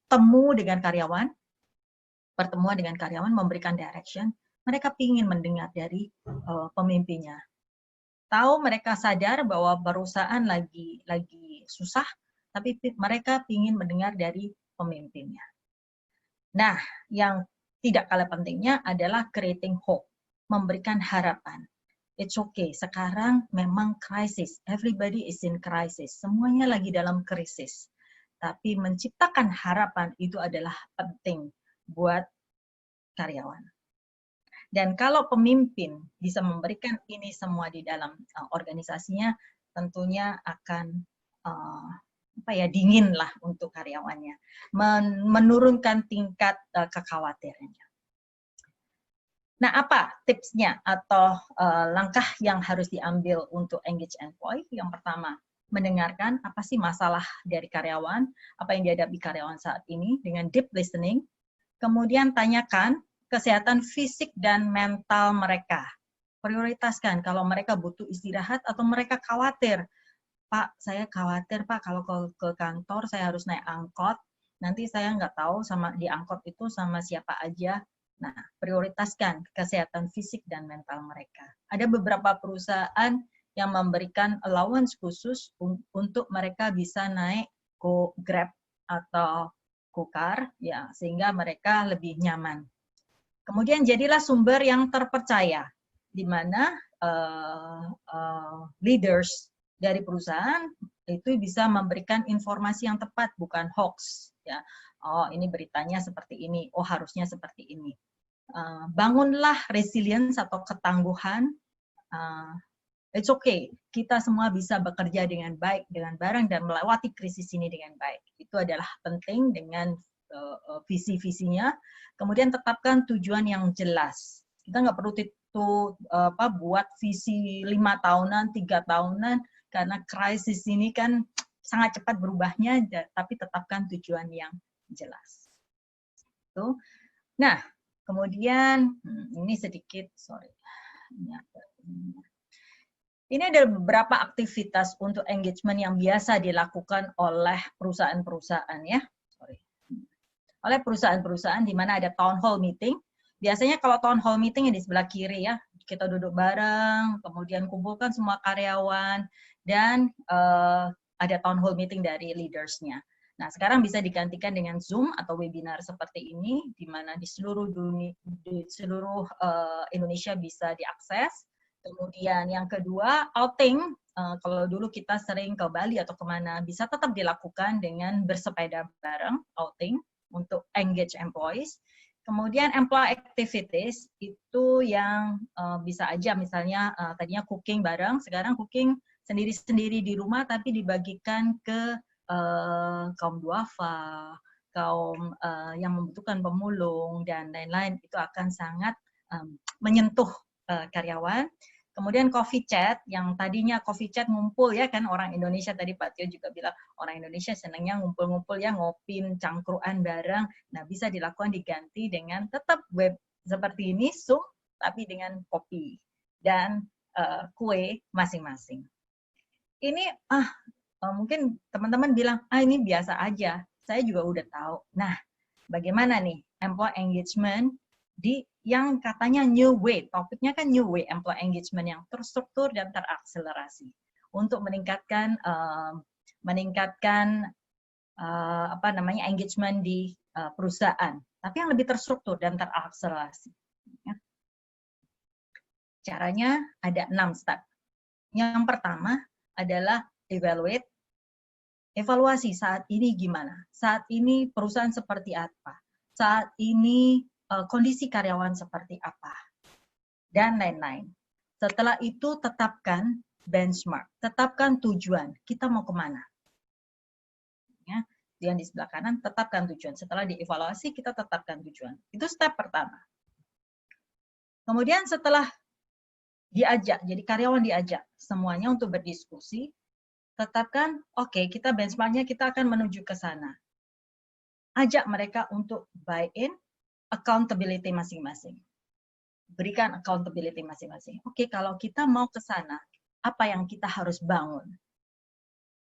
Speaker 3: temu dengan karyawan, pertemuan dengan karyawan, memberikan direction, mereka ingin mendengar dari pemimpinnya. Tahu mereka sadar bahwa perusahaan lagi susah, tapi mereka ingin mendengar dari pemimpinnya. Nah, yang tidak kalah pentingnya adalah creating hope, memberikan harapan. It's okay, sekarang memang krisis, everybody is in crisis, semuanya lagi dalam krisis. Tapi menciptakan harapan itu adalah penting buat karyawan. Dan kalau pemimpin bisa memberikan ini semua di dalam organisasinya, tentunya akan dingin lah untuk karyawannya, menurunkan tingkat kekhawatirannya. Nah, apa tipsnya atau langkah yang harus diambil untuk engage employee? Yang pertama, mendengarkan apa sih masalah dari karyawan, apa yang dihadapi karyawan saat ini dengan deep listening. Kemudian tanyakan kesehatan fisik dan mental mereka. Prioritaskan kalau mereka butuh istirahat atau mereka khawatir. Pak, saya khawatir Pak kalau ke kantor saya harus naik angkot, nanti saya nggak tahu di angkot itu sama siapa aja. Nah, prioritaskan kesehatan fisik dan mental mereka. Ada beberapa perusahaan yang memberikan allowance khusus untuk mereka bisa naik Grab atau Go-Car, ya, sehingga mereka lebih nyaman. Kemudian jadilah sumber yang terpercaya, di mana leaders dari perusahaan itu bisa memberikan informasi yang tepat, bukan hoax. Ya. Oh, ini beritanya seperti ini, oh harusnya seperti ini. Bangunlah resilience atau ketangguhan. It's okay, kita semua bisa bekerja dengan baik, dengan bareng, dan melewati krisis ini dengan baik. Itu adalah penting dengan visi-visinya. Kemudian tetapkan tujuan yang jelas. Kita nggak perlu buat visi 5 tahunan, 3 tahunan, karena krisis ini kan sangat cepat berubahnya, tapi tetapkan tujuan yang jelas. Nah, Kemudian, ini sedikit, sorry. Ini ada beberapa aktivitas untuk engagement yang biasa dilakukan oleh perusahaan-perusahaan ya. Oleh perusahaan-perusahaan di mana ada town hall meeting. Biasanya kalau town hall meeting yang di sebelah kiri ya, kita duduk bareng, kemudian kumpulkan semua karyawan, dan ada town hall meeting dari leaders-nya. Nah, sekarang bisa digantikan dengan Zoom atau webinar seperti ini, di mana di seluruh dunia, di seluruh Indonesia bisa diakses. Kemudian yang kedua, outing. Kalau dulu kita sering ke Bali atau kemana, bisa tetap dilakukan dengan bersepeda bareng, outing, untuk engage employees. Kemudian employee activities, itu yang bisa aja misalnya tadinya cooking bareng, sekarang cooking sendiri-sendiri di rumah, tapi dibagikan ke kaum duafa, kaum yang membutuhkan pemulung, dan lain-lain. Itu akan sangat menyentuh karyawan. Kemudian coffee chat, yang tadinya coffee chat ngumpul ya kan, orang Indonesia tadi Pak Tio juga bilang, orang Indonesia senangnya ngumpul-ngumpul ya, ngopin, cangkruan bareng. Nah, bisa dilakukan diganti dengan tetap web seperti ini, Zoom, tapi dengan kopi dan kue masing-masing. Ini mungkin teman-teman bilang, ini biasa aja, saya juga udah tahu. Nah, bagaimana nih employee engagement di yang katanya new way, topiknya kan new way employee engagement yang terstruktur dan terakselerasi untuk meningkatkan engagement di perusahaan, tapi yang lebih terstruktur dan terakselerasi. Ya. Caranya ada 6 step. Yang pertama adalah evaluate. Evaluasi saat ini gimana? Saat ini perusahaan seperti apa? Saat ini kondisi karyawan seperti apa? Dan lain-lain. Setelah itu tetapkan benchmark, tetapkan tujuan. Kita mau kemana? Ya, yang di sebelah kanan, tetapkan tujuan. Setelah dievaluasi, kita tetapkan tujuan. Itu step pertama. Kemudian setelah diajak, jadi karyawan diajak semuanya untuk berdiskusi, tetapkan, oke, kita benchmarknya kita akan menuju ke sana. Ajak mereka untuk buy-in, accountability masing-masing. Berikan accountability masing-masing. Oke, kalau kita mau ke sana, apa yang kita harus bangun?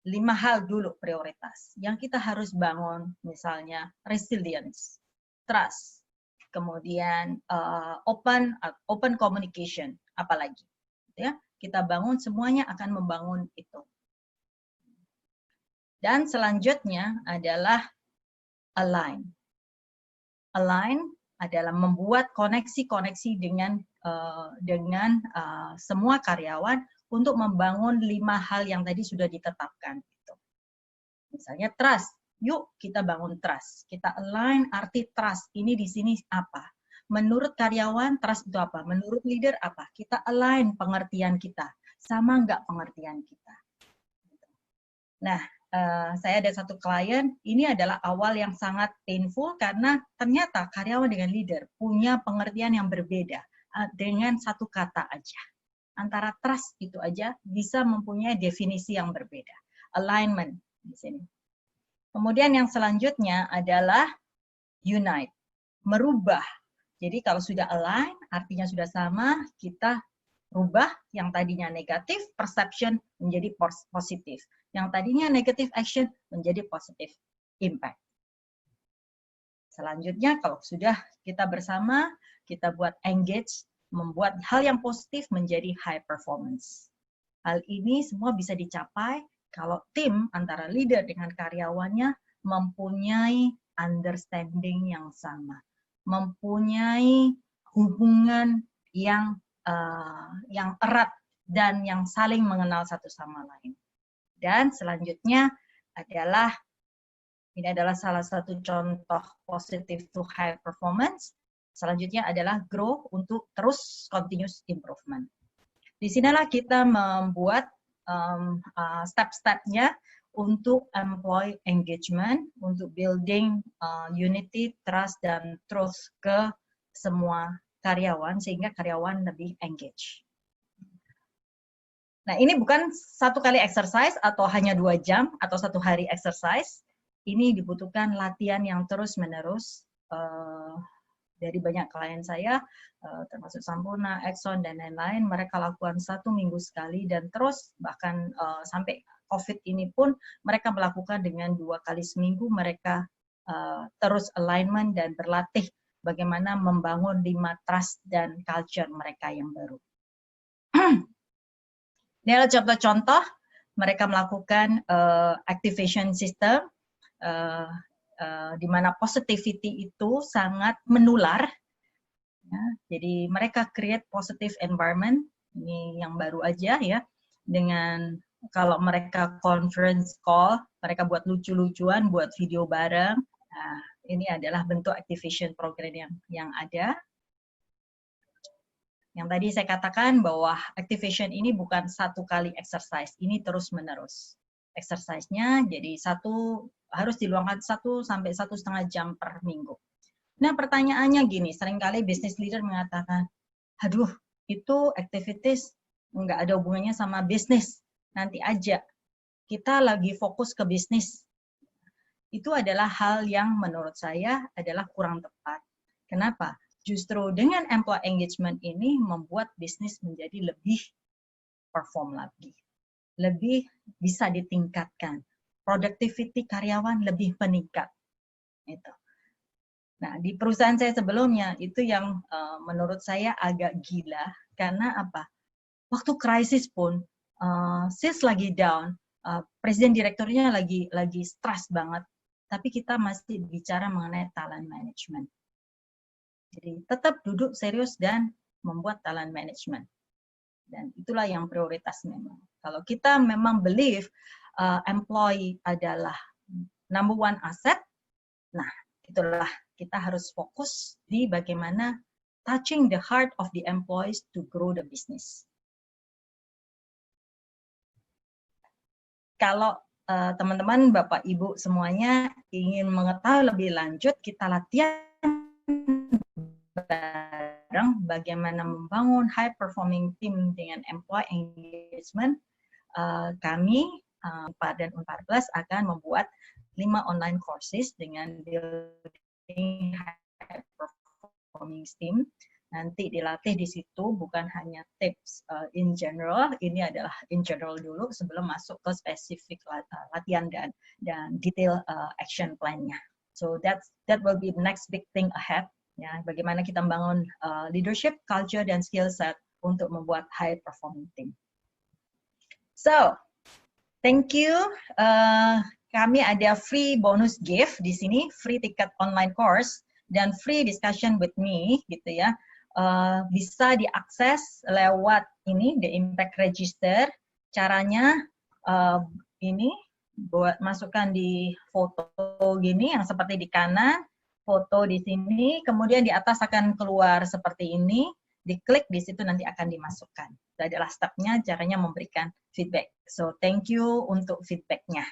Speaker 3: 5 hal dulu prioritas. Yang kita harus bangun, misalnya resilience, trust, kemudian open communication, apalagi. Ya, kita bangun, semuanya akan membangun itu. Dan selanjutnya adalah align. Align adalah membuat koneksi-koneksi dengan semua karyawan untuk membangun 5 hal yang tadi sudah ditetapkan. Misalnya trust, yuk kita bangun trust. Kita align arti trust, ini di sini apa? Menurut karyawan, trust itu apa? Menurut leader apa? Kita align pengertian kita. Sama nggak pengertian kita? Nah, saya ada satu klien, ini adalah awal yang sangat painful karena ternyata karyawan dengan leader punya pengertian yang berbeda dengan satu kata aja. Antara trust itu aja bisa mempunyai definisi yang berbeda. Alignment di sini. Kemudian yang selanjutnya adalah unite, merubah. Jadi kalau sudah align, artinya sudah sama, kita rubah yang tadinya negatif, perception menjadi positif. Yang tadinya negative action menjadi positive impact. Selanjutnya, kalau sudah kita bersama, kita buat engage, membuat hal yang positif menjadi high performance. Hal ini semua bisa dicapai kalau tim antara leader dengan karyawannya mempunyai understanding yang sama, mempunyai hubungan yang erat dan yang saling mengenal satu sama lain. Dan selanjutnya adalah, ini adalah salah satu contoh positive to high performance. Selanjutnya adalah grow untuk terus continuous improvement. Di sinilah kita membuat step-stepnya untuk employee engagement, untuk building unity, trust, dan truth ke semua karyawan, sehingga karyawan lebih engage. Nah, ini bukan satu kali exercise atau hanya 2 jam atau 1 hari exercise. Ini dibutuhkan latihan yang terus-menerus Dari banyak klien saya, termasuk Sampurna, Exxon, dan lain-lain, mereka lakukan 1 minggu sekali, dan terus bahkan sampai COVID ini pun mereka melakukan dengan 2 kali seminggu, mereka terus alignment dan berlatih bagaimana membangun 5 trust dan culture mereka yang baru. Ini adalah contoh-contoh mereka melakukan activation system, di mana positivity itu sangat menular. Ya, jadi mereka create positive environment, ini yang baru aja ya, dengan kalau mereka conference call, mereka buat lucu-lucuan, buat video bareng. Nah, ini adalah bentuk activation program yang ada. Yang tadi saya katakan bahwa activation ini bukan 1 kali exercise, ini terus-menerus. Exercise-nya jadi harus diluangkan 1 sampai 1,5 jam per minggu. Nah, pertanyaannya gini, seringkali business leader mengatakan, aduh, itu activities nggak ada hubungannya sama bisnis, nanti aja. Kita lagi fokus ke bisnis. Itu adalah hal yang menurut saya adalah kurang tepat. Kenapa? Justru dengan employee engagement ini membuat bisnis menjadi lebih perform lagi. Lebih bisa ditingkatkan. Productivity karyawan lebih meningkat. Itu. Nah, di perusahaan saya sebelumnya, itu yang menurut saya agak gila. Karena apa? Waktu krisis pun, sales lagi down, presiden direkturnya lagi stres banget. Tapi kita masih bicara mengenai talent management. Jadi tetap duduk serius dan membuat talent management. Dan itulah yang prioritas memang. Kalau kita memang believe employee adalah number 1 asset, nah itulah kita harus fokus di bagaimana touching the heart of the employees to grow the business. Kalau teman-teman, Bapak, Ibu semuanya ingin mengetahui lebih lanjut, kita latihan bareng bagaimana membangun high performing team dengan employee engagement. Kami dan Unpar+ akan membuat 5 online courses dengan building high performing team. Nanti dilatih di situ bukan hanya tips in general, ini adalah in general dulu sebelum masuk ke spesifik latihan dan detail action plan-nya. So that will be the next big thing ahead. Ya, bagaimana kita membangun leadership, culture, dan skill set untuk membuat high performing team. So, thank you. Kami ada free bonus gift di sini, free ticket online course dan free discussion with me, gitu ya. Bisa diakses lewat ini, The Impact Register. Caranya ini buat masukkan di foto gini, yang seperti di kanan. Foto di sini, kemudian di atas akan keluar seperti ini, diklik di situ nanti akan dimasukkan. Itu adalah step-nya, caranya memberikan feedback. So, thank you untuk feedback-nya.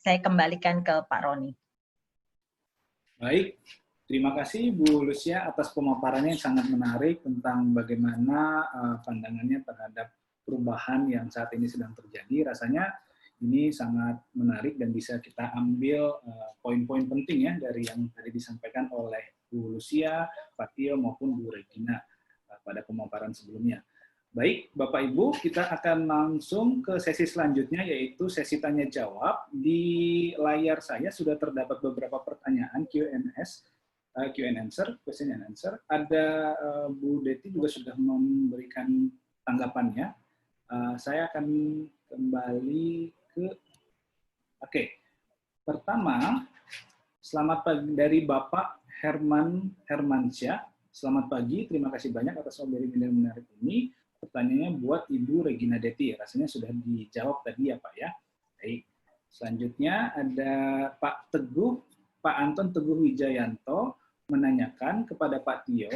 Speaker 3: Saya kembalikan ke Pak Roni.
Speaker 2: Baik, terima kasih Bu Lucia atas pemaparannya yang sangat menarik tentang bagaimana pandangannya terhadap perubahan yang saat ini sedang terjadi. Rasanya ini sangat menarik dan bisa kita ambil poin-poin penting ya dari yang tadi disampaikan oleh Bu Lucia, Pak Tio maupun Bu Regina pada pemaparan sebelumnya. Baik, Bapak Ibu, kita akan langsung ke sesi selanjutnya yaitu sesi tanya jawab. Di layar saya sudah terdapat beberapa pertanyaan question and answer. Ada Bu Deti juga sudah memberikan tanggapannya. Saya akan kembali Oke. Pertama, selamat pagi dari Bapak Hermansyah. Selamat pagi, terima kasih banyak atas webinar menarik ini. Pertanyaannya buat Ibu Regina Deti, rasanya sudah dijawab tadi ya Pak ya. Baik. Selanjutnya ada Pak Anton Teguh Wijayanto menanyakan kepada Pak Tio,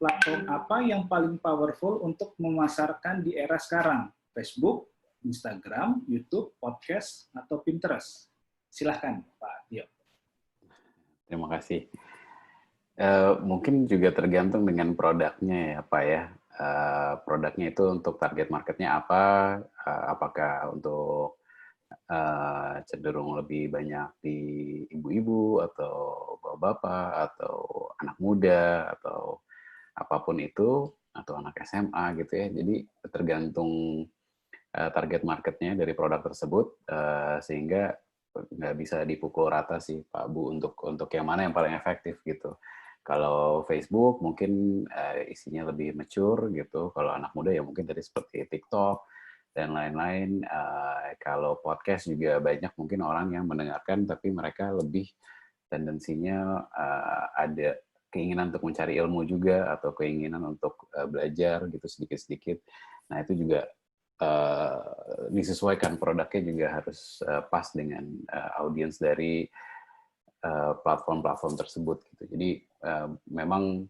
Speaker 2: platform apa yang paling powerful untuk memasarkan di era sekarang? Facebook, Instagram, YouTube, podcast, atau Pinterest? Silahkan, Pak Tio.
Speaker 5: Terima kasih. Mungkin juga tergantung dengan produknya ya, Pak ya. Produknya itu untuk target marketnya apa? Apakah untuk cenderung lebih banyak di ibu-ibu atau bapak-bapak atau anak muda atau apapun itu, atau anak SMA gitu ya. Jadi tergantung target marketnya dari produk tersebut, sehingga nggak bisa dipukul rata sih Pak Bu untuk yang mana yang paling efektif gitu. Kalau Facebook mungkin isinya lebih mature gitu. Kalau anak muda ya mungkin tadi seperti TikTok dan lain-lain. Kalau podcast juga banyak mungkin orang yang mendengarkan tapi mereka lebih tendensinya ada keinginan untuk mencari ilmu juga atau keinginan untuk belajar gitu sedikit-sedikit. Nah itu juga disesuaikan produknya juga harus pas dengan audiens dari platform-platform tersebut gitu. Jadi memang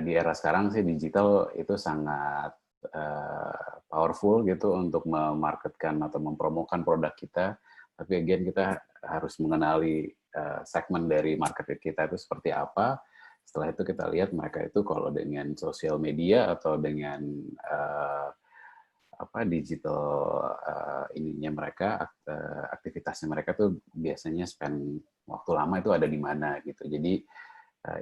Speaker 5: di era sekarang sih digital itu sangat powerful gitu untuk memarketkan atau mempromokan produk kita. Tapi again kita harus mengenali segmen dari market kita itu seperti apa. Setelah itu kita lihat mereka itu kalau dengan sosial media atau dengan digital ininya mereka, aktivitasnya mereka tuh biasanya spend waktu lama itu ada di mana gitu. Jadi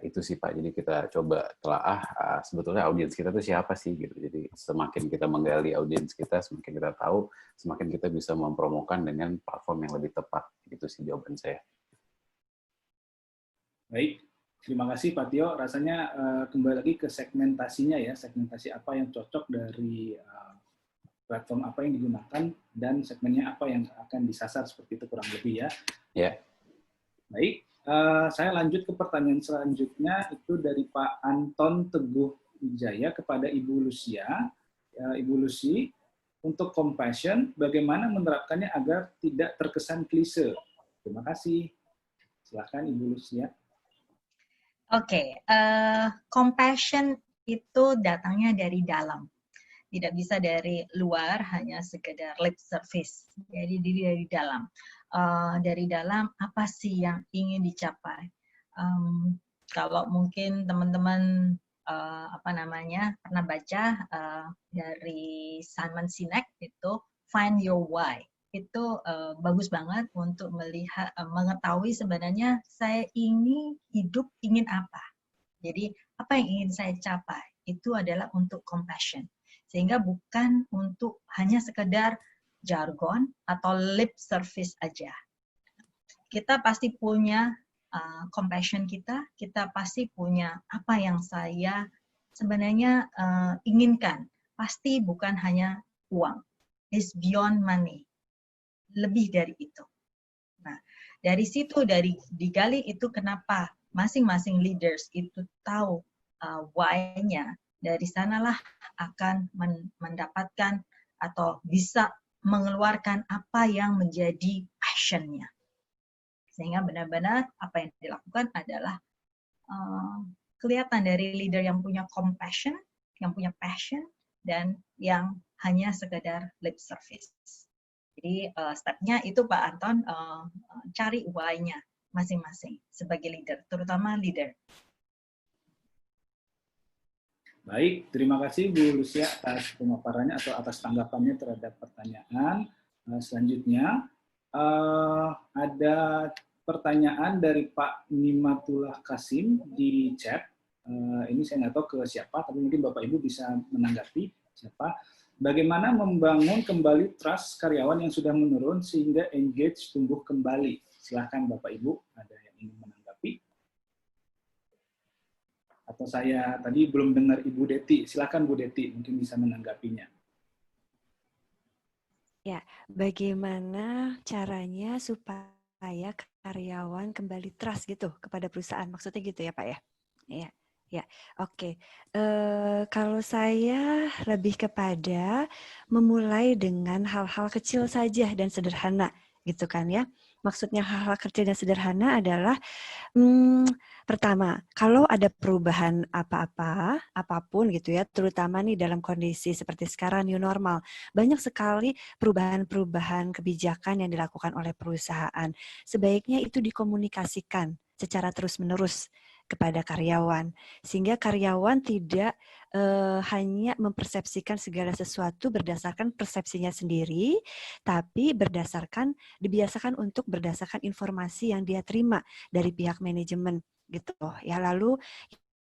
Speaker 5: itu sih Pak. Jadi kita coba telaah sebetulnya audiens kita tuh siapa sih gitu. Jadi semakin kita menggali audiens kita, semakin kita tahu, semakin kita bisa mempromokan dengan platform yang lebih tepat. Itu sih jawaban saya.
Speaker 2: Baik, terima kasih Pak Tio. Rasanya kembali lagi ke segmentasinya ya, segmentasi apa yang cocok dari platform apa yang digunakan dan segmennya apa yang akan disasar, seperti itu kurang lebih ya.
Speaker 5: Ya.
Speaker 2: Baik, saya lanjut ke pertanyaan selanjutnya, itu dari Pak Anton Teguh Wijaya kepada Ibu Lucia. Ibu Lucy, untuk compassion, bagaimana menerapkannya agar tidak terkesan klise? Terima kasih. Silakan Ibu Lucia.
Speaker 3: Oke, compassion itu datangnya dari dalam. Tidak bisa dari luar, hanya sekedar lip service. Jadi dari dalam. Dari dalam, apa sih yang ingin dicapai? Kalau mungkin teman-teman pernah baca dari Simon Sinek itu Find Your Why. Itu bagus banget untuk melihat, mengetahui sebenarnya saya ini hidup ingin apa. Jadi apa yang ingin saya capai itu adalah untuk compassion. Sehingga bukan untuk hanya sekedar jargon atau lip service aja. Kita pasti punya compassion kita pasti punya apa yang saya sebenarnya inginkan. Pasti bukan hanya uang. It's beyond money. Lebih dari itu. Nah, dari situ, dari digali itu kenapa masing-masing leaders itu tahu why-nya. Dari sanalah akan mendapatkan atau bisa mengeluarkan apa yang menjadi passion-nya. Sehingga benar-benar apa yang dilakukan adalah kelihatan dari leader yang punya compassion, yang punya passion, dan yang hanya sekedar lip service. Jadi step-nya itu Pak Anton, cari why-nya masing-masing sebagai leader, terutama leader.
Speaker 2: Baik, terima kasih Bu Lucia atas pemaparannya atau atas tanggapannya terhadap pertanyaan. Selanjutnya, ada pertanyaan dari Pak Nimatullah Kasim di chat. Ini saya nggak tahu ke siapa, tapi mungkin Bapak Ibu bisa menanggapi siapa. Bagaimana membangun kembali trust karyawan yang sudah menurun sehingga engage tumbuh kembali? Silahkan Bapak Ibu, ada yang ingin menanggapi? Atau saya tadi belum dengar Ibu Deti, silakan Bu Deti, mungkin bisa menanggapinya.
Speaker 4: Ya, bagaimana caranya supaya karyawan kembali trust gitu kepada perusahaan? Maksudnya gitu ya Pak ya? Iya, ya, oke. Kalau saya lebih kepada memulai dengan hal-hal kecil saja dan sederhana, gitu kan ya? Maksudnya hal-hal kecil dan sederhana adalah pertama, kalau ada perubahan apapun gitu ya, terutama nih dalam kondisi seperti sekarang new normal, banyak sekali perubahan-perubahan kebijakan yang dilakukan oleh perusahaan. Sebaiknya itu dikomunikasikan secara terus-menerus kepada karyawan, sehingga karyawan tidak hanya mempersepsikan segala sesuatu berdasarkan persepsinya sendiri, tapi dibiasakan untuk berdasarkan informasi yang dia terima dari pihak manajemen gitu ya. Lalu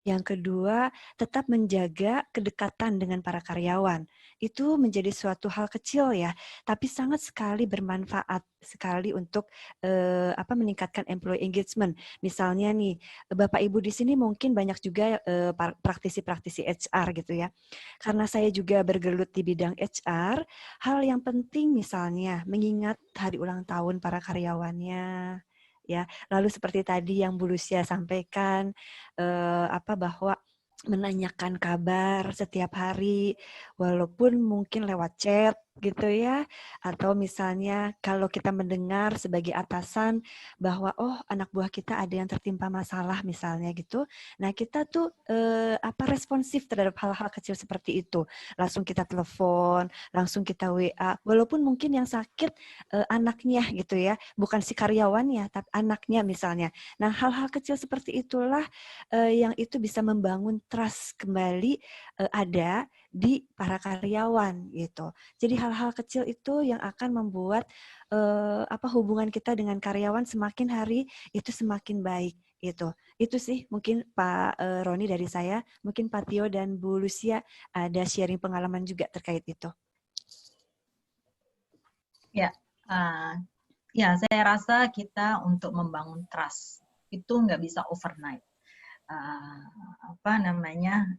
Speaker 4: yang kedua, tetap menjaga kedekatan dengan para karyawan. Itu menjadi suatu hal kecil ya, tapi sangat sekali bermanfaat sekali untuk meningkatkan employee engagement. Misalnya nih, Bapak Ibu di sini mungkin banyak juga praktisi-praktisi HR gitu ya. Karena saya juga bergelut di bidang HR, hal yang penting misalnya mengingat hari ulang tahun para karyawannya. Ya, lalu seperti tadi yang Bu Lucia sampaikan, bahwa menanyakan kabar setiap hari, walaupun mungkin lewat chat gitu ya, atau misalnya kalau kita mendengar sebagai atasan bahwa oh anak buah kita ada yang tertimpa masalah misalnya gitu, nah kita tuh responsif terhadap hal-hal kecil seperti itu, langsung kita telepon, langsung kita WA, walaupun mungkin yang sakit anaknya gitu ya, bukan si karyawannya, tapi anaknya misalnya. Nah hal-hal kecil seperti itulah yang itu bisa membangun trust kembali ada di para karyawan gitu. Jadi hal-hal kecil itu yang akan membuat hubungan kita dengan karyawan semakin hari itu semakin baik gitu. Itu sih mungkin Pak Roni dari saya, mungkin Pak Tio dan Bu Lucia ada sharing pengalaman juga terkait itu.
Speaker 3: Ya, ya saya rasa kita untuk membangun trust itu nggak bisa overnight.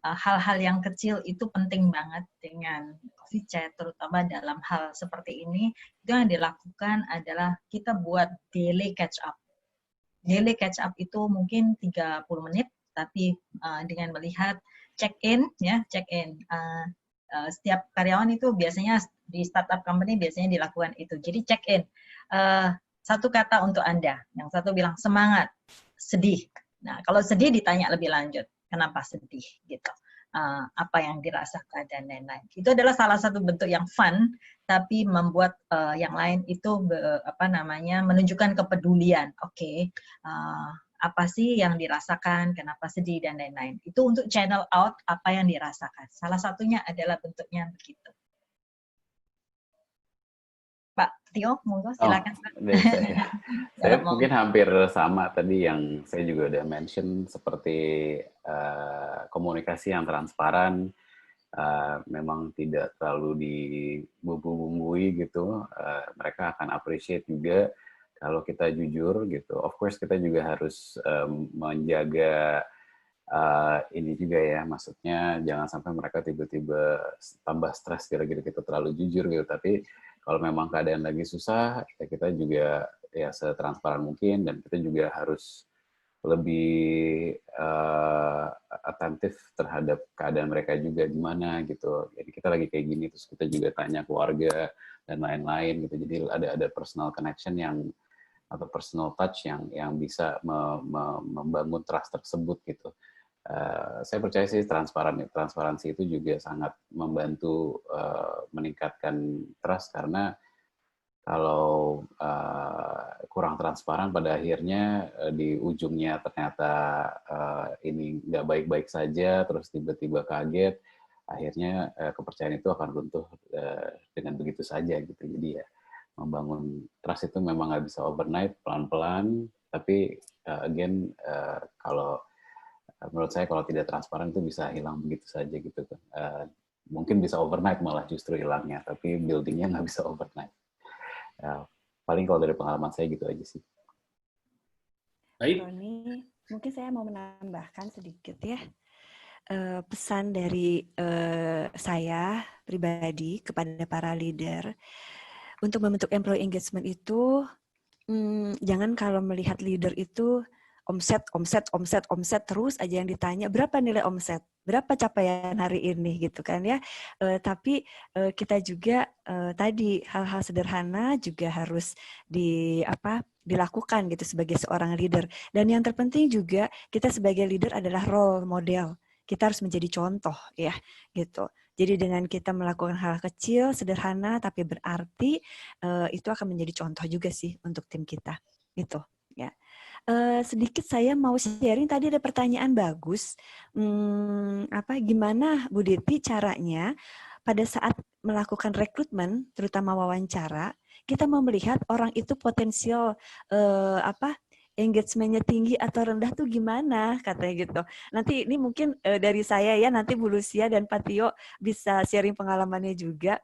Speaker 3: Hal-hal yang kecil itu penting banget dengan coffee chat, terutama dalam hal seperti ini. Itu yang dilakukan adalah kita buat daily catch up. Daily catch up itu mungkin 30 menit, tapi dengan melihat check-in, ya check-in. Setiap karyawan itu biasanya di startup company biasanya dilakukan itu. Jadi check-in. Satu kata untuk Anda, yang satu bilang semangat, sedih. Nah, kalau sedih ditanya lebih lanjut, kenapa sedih gitu, apa yang dirasakan dan lain-lain. Itu adalah salah satu bentuk yang fun, tapi membuat yang lain itu menunjukkan kepedulian. Oke, apa sih yang dirasakan, kenapa sedih dan lain-lain. Itu untuk channel out apa yang dirasakan. Salah satunya adalah bentuknya begitu. Pak Tio, monggo silakan.
Speaker 5: Dari saya mungkin hampir sama tadi yang saya juga udah mention, seperti komunikasi yang transparan, memang tidak terlalu dibumbu-bumbui gitu. Mereka akan appreciate juga kalau kita jujur gitu. Of course kita juga harus menjaga ini juga ya, maksudnya jangan sampai mereka tiba-tiba tambah stres gara-gara kita terlalu jujur gitu. Tapi kalau memang keadaan lagi susah, ya kita juga ya setransparan mungkin, dan kita juga harus lebih atentif terhadap keadaan mereka juga gimana gitu. Jadi kita lagi kayak gini, terus kita juga tanya keluarga dan lain-lain gitu. Jadi ada personal connection atau personal touch yang bisa membangun trust tersebut gitu. Saya percaya sih transparansi itu juga sangat membantu meningkatkan trust, karena kalau kurang transparan pada akhirnya di ujungnya ternyata ini nggak baik-baik saja, terus tiba-tiba kaget, akhirnya kepercayaan itu akan runtuh dengan begitu saja gitu. Jadi ya membangun trust itu memang nggak bisa overnight, pelan-pelan, tapi again kalau menurut saya kalau tidak transparan itu bisa hilang begitu saja gitu kan. Mungkin bisa overnight malah justru hilangnya, tapi buildingnya nggak bisa overnight. Paling kalau dari pengalaman saya gitu aja sih.
Speaker 2: Baik.
Speaker 4: Roni, mungkin saya mau menambahkan sedikit ya. Pesan dari saya pribadi kepada para leader untuk membentuk employee engagement itu, jangan kalau melihat leader itu omset terus aja yang ditanya, berapa nilai omset, berapa capaian hari ini gitu kan ya. Tapi kita juga tadi hal-hal sederhana juga harus dilakukan gitu sebagai seorang leader. Dan yang terpenting juga kita sebagai leader adalah role model. Kita harus menjadi contoh ya gitu. Jadi dengan kita melakukan hal kecil, sederhana tapi berarti, itu akan menjadi contoh juga sih untuk tim kita gitu ya. sedikit saya mau sharing, tadi ada pertanyaan bagus. Gimana Bu Diti caranya pada saat melakukan rekrutmen, terutama wawancara, kita mau melihat orang itu potensial engagement-nya tinggi atau rendah tuh gimana, katanya gitu. Nanti ini mungkin dari saya ya, nanti Bu Lucia dan Pak Tio bisa sharing pengalamannya juga.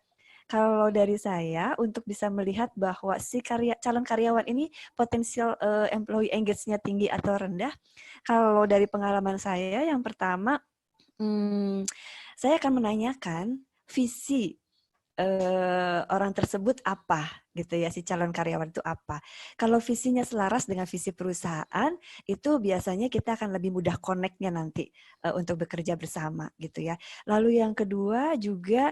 Speaker 4: Kalau dari saya, untuk bisa melihat bahwa si calon karyawan ini potensial employee engage-nya tinggi atau rendah, kalau dari pengalaman saya, yang pertama, saya akan menanyakan visi orang tersebut apa, gitu ya, si calon karyawan itu apa. Kalau visinya selaras dengan visi perusahaan, itu biasanya kita akan lebih mudah connect-nya nanti untuk bekerja bersama, gitu ya. Lalu yang kedua juga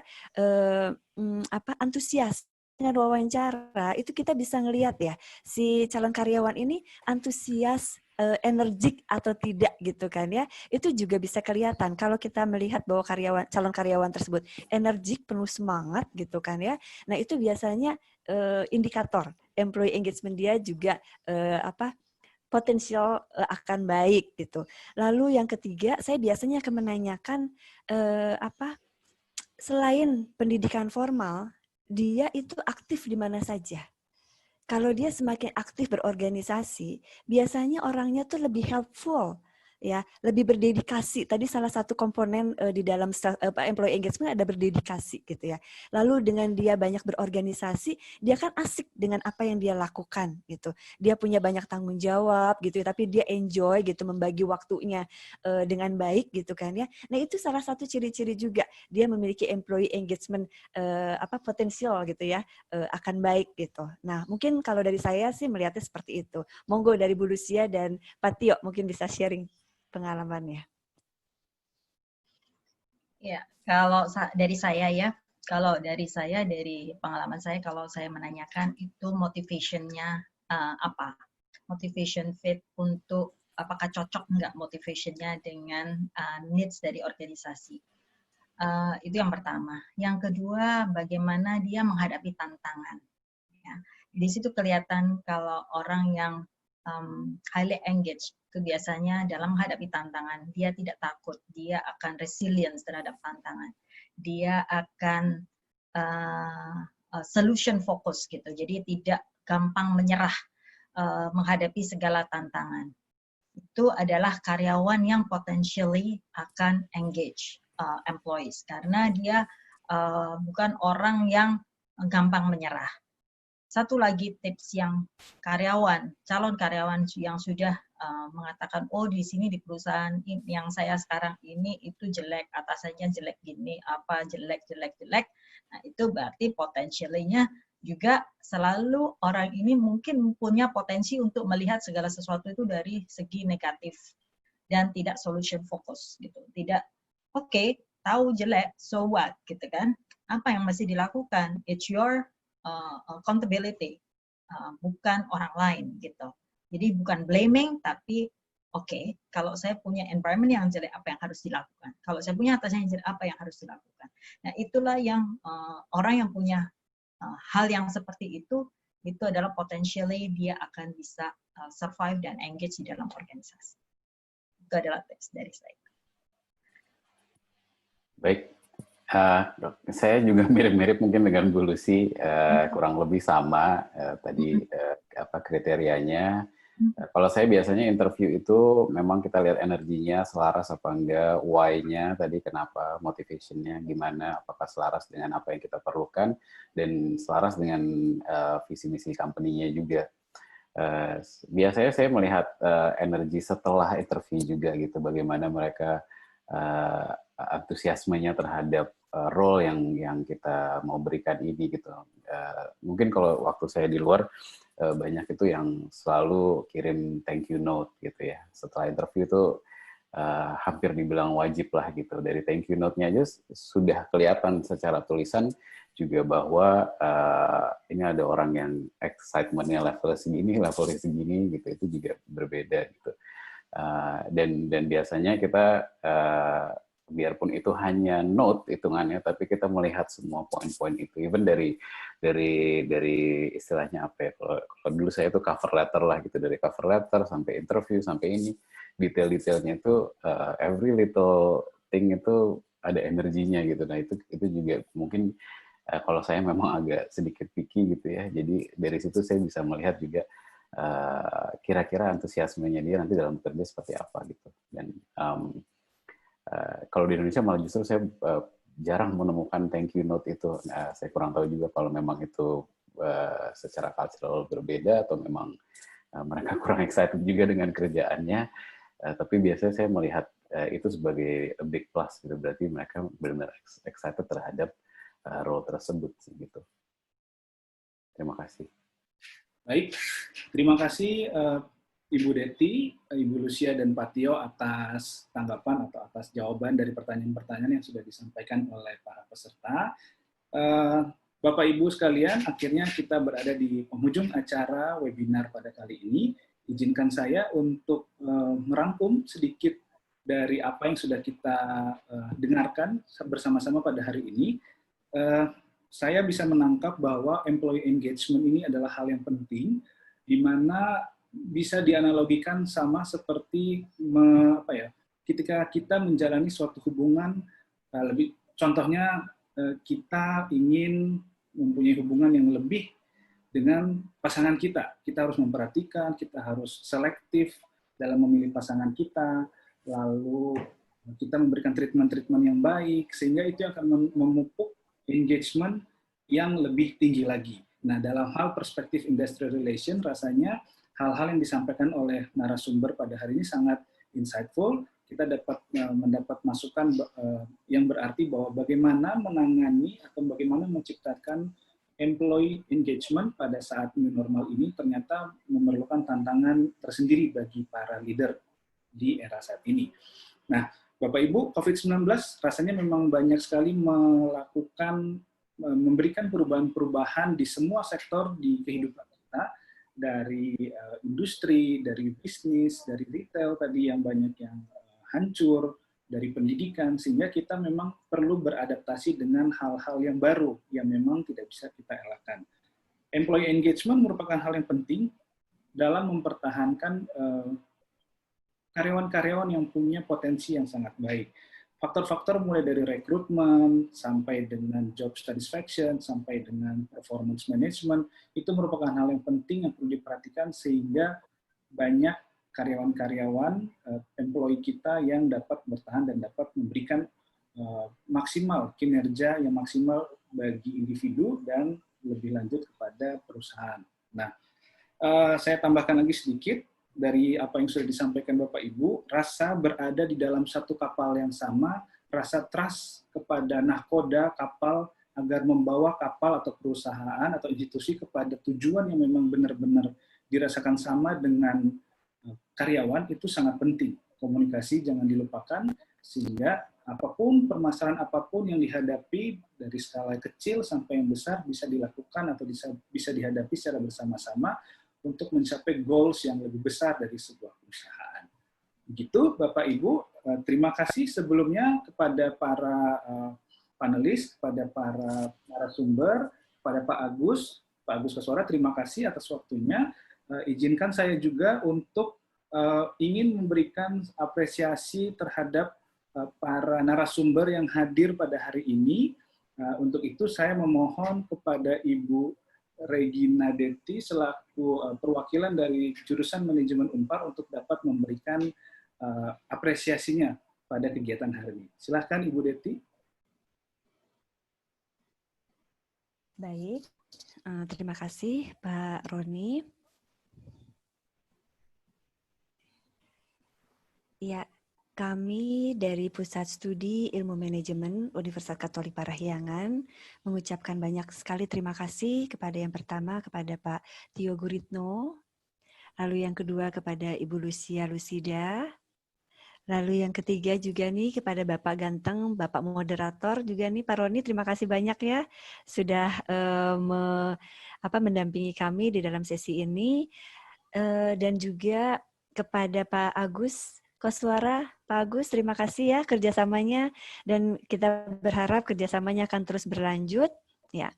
Speaker 4: antusias. Dengan wawancara itu kita bisa ngelihat ya si calon karyawan ini antusias, energik atau tidak gitu kan ya. Itu juga bisa kelihatan kalau kita melihat bahwa calon karyawan tersebut energik, penuh semangat gitu kan ya. Nah, itu biasanya indikator employee engagement dia juga potensial akan baik gitu. Lalu yang ketiga, saya biasanya akan menanyakan selain pendidikan formal, dia itu aktif di mana saja. Kalau dia semakin aktif berorganisasi, biasanya orangnya tuh lebih helpful, ya, lebih berdedikasi. Tadi salah satu komponen di dalam employee engagement ada berdedikasi gitu ya. Lalu dengan dia banyak berorganisasi, dia kan asik dengan apa yang dia lakukan gitu. Dia punya banyak tanggung jawab gitu, tapi dia enjoy gitu membagi waktunya dengan baik gitu kan ya. Nah, itu salah satu ciri-ciri juga dia memiliki employee engagement potensial gitu ya, akan baik gitu. Nah, mungkin kalau dari saya sih melihatnya seperti itu. Monggo dari Bu Lucia dan Pak Tio mungkin bisa sharing pengalamannya.
Speaker 3: Ya, kalau dari saya ya, dari pengalaman saya, kalau saya menanyakan itu motivation-nya apa? Motivation fit untuk apakah cocok nggak motivation-nya dengan needs dari organisasi. Itu yang pertama. Yang kedua, bagaimana dia menghadapi tantangan. Ya. Di situ kelihatan kalau orang yang highly engaged itu biasanya dalam menghadapi tantangan, dia tidak takut, dia akan resilience terhadap tantangan, dia akan solution focus gitu, jadi tidak gampang menyerah menghadapi segala tantangan. Itu adalah karyawan yang potentially akan engage employees, karena dia bukan orang yang gampang menyerah. Satu lagi tips yang calon karyawan yang sudah mengatakan, oh di sini di perusahaan yang saya sekarang ini itu jelek, atasannya jelek gini, jelek. Nah, itu berarti potensialnya juga selalu orang ini mungkin punya potensi untuk melihat segala sesuatu itu dari segi negatif dan tidak solution focus gitu. Tidak, oke, tahu jelek, so what gitu kan? Apa yang mesti dilakukan? It's your accountability, bukan orang lain gitu. Jadi bukan blaming, tapi oke, kalau saya punya environment yang jelek, apa yang harus dilakukan? Kalau saya punya atasan yang jelek, apa yang harus dilakukan? Nah, itulah yang orang yang punya hal yang seperti itu adalah potentially dia akan bisa survive dan engage di dalam organisasi. Itu adalah tips dari saya.
Speaker 5: Baik. Saya juga mirip-mirip mungkin dengan Bu Lucy, kurang lebih sama tadi kriterianya. Kalau saya biasanya interview itu memang kita lihat energinya selaras apa enggak, why-nya tadi kenapa, motivation-nya gimana, apakah selaras dengan apa yang kita perlukan, dan selaras dengan visi misi company-nya juga. Biasanya saya melihat energi setelah interview juga gitu, bagaimana mereka antusiasmenya terhadap role yang kita mau berikan ini gitu. Mungkin kalau waktu saya di luar banyak itu yang selalu kirim thank you note gitu ya. Setelah interview itu hampir dibilang wajib lah gitu. Dari thank you note-nya aja sudah kelihatan secara tulisan juga bahwa ini ada orang yang excitement-nya level segini gitu. Itu juga berbeda gitu. Dan biasanya kita biarpun itu hanya note hitungannya, tapi kita melihat semua poin-poin itu, even dari istilahnya apa ya, kalau dulu saya itu cover letter lah gitu, dari cover letter sampai interview sampai ini, detail-detailnya itu every little thing itu ada energinya gitu. Nah itu juga mungkin kalau saya memang agak sedikit picky gitu ya, jadi dari situ saya bisa melihat juga kira-kira antusiasmenya dia nanti dalam bekerja seperti apa gitu. Dan kalau di Indonesia malah justru saya jarang menemukan thank you note itu. Saya kurang tahu juga kalau memang itu secara cultural berbeda atau memang mereka kurang excited juga dengan kerjaannya. Tapi biasanya saya melihat itu sebagai a big plus gitu. Berarti mereka benar-benar excited terhadap role tersebut gitu. Terima kasih.
Speaker 2: Baik, terima kasih Ibu Deti, Ibu Lucia, dan Pak Tio atas tanggapan atau atas jawaban dari pertanyaan-pertanyaan yang sudah disampaikan oleh para peserta. Bapak Ibu sekalian, akhirnya kita berada di penghujung acara webinar pada kali ini. Izinkan saya untuk merangkum sedikit dari apa yang sudah kita dengarkan bersama-sama pada hari ini. Saya bisa menangkap bahwa employee engagement ini adalah hal yang penting, di mana bisa dianalogikan sama seperti ketika kita menjalani suatu hubungan, contohnya kita ingin mempunyai hubungan yang lebih dengan pasangan kita. Kita harus memperhatikan, kita harus selektif dalam memilih pasangan kita, lalu kita memberikan treatment-treatment yang baik, sehingga itu akan memupuk engagement yang lebih tinggi lagi. Nah, dalam hal perspektif industrial relation, rasanya hal-hal yang disampaikan oleh narasumber pada hari ini sangat insightful. Kita dapat mendapat masukan yang berarti bahwa bagaimana menangani atau bagaimana menciptakan employee engagement pada saat new normal ini ternyata memerlukan tantangan tersendiri bagi para leader di era saat ini. Nah, Bapak Ibu, COVID-19 rasanya memang banyak sekali memberikan perubahan-perubahan di semua sektor di kehidupan kita, dari industri, dari bisnis, dari retail tadi yang banyak yang hancur, dari pendidikan, sehingga kita memang perlu beradaptasi dengan hal-hal yang baru yang memang tidak bisa kita elakkan. Employee engagement merupakan hal yang penting dalam mempertahankan karyawan-karyawan yang punya potensi yang sangat baik. Faktor-faktor mulai dari rekrutmen, sampai dengan job satisfaction, sampai dengan performance management, itu merupakan hal yang penting yang perlu diperhatikan sehingga banyak karyawan-karyawan, employee kita yang dapat bertahan dan dapat memberikan maksimal, kinerja yang maksimal bagi individu dan lebih lanjut kepada perusahaan. Nah, saya tambahkan lagi sedikit, dari apa yang sudah disampaikan Bapak Ibu, rasa berada di dalam satu kapal yang sama, rasa trust kepada nahkoda kapal agar membawa kapal atau perusahaan atau institusi kepada tujuan yang memang benar-benar dirasakan sama dengan karyawan itu sangat penting. Komunikasi jangan dilupakan, sehingga apapun permasalahan apapun yang dihadapi dari skala kecil sampai yang besar bisa dilakukan atau bisa dihadapi secara bersama-sama untuk mencapai goals yang lebih besar dari sebuah perusahaan. Begitu Bapak Ibu, terima kasih sebelumnya kepada para panelis, kepada para narasumber, kepada Pak Agus Koswara, terima kasih atas waktunya. Izinkan saya juga untuk ingin memberikan apresiasi terhadap para narasumber yang hadir pada hari ini. Untuk itu saya memohon kepada Ibu Regina Deti selaku perwakilan dari jurusan manajemen Unpar untuk dapat memberikan apresiasinya pada kegiatan hari ini. Silakan Ibu Deti.
Speaker 4: Baik, terima kasih Pak Roni. Ya, kami dari Pusat Studi Ilmu Manajemen Universitas Katolik Parahyangan mengucapkan banyak sekali terima kasih kepada yang pertama kepada Pak Tio Guritno, lalu yang kedua kepada Ibu Lucia Lucida, lalu yang ketiga juga nih kepada Bapak Ganteng, Bapak Moderator juga nih Pak Roni, terima kasih banyak ya sudah mendampingi kami di dalam sesi ini, dan juga kepada Pak Agus Koswara, Pak Agus, terima kasih ya kerjasamanya, dan kita berharap kerjasamanya akan terus berlanjut. Ya,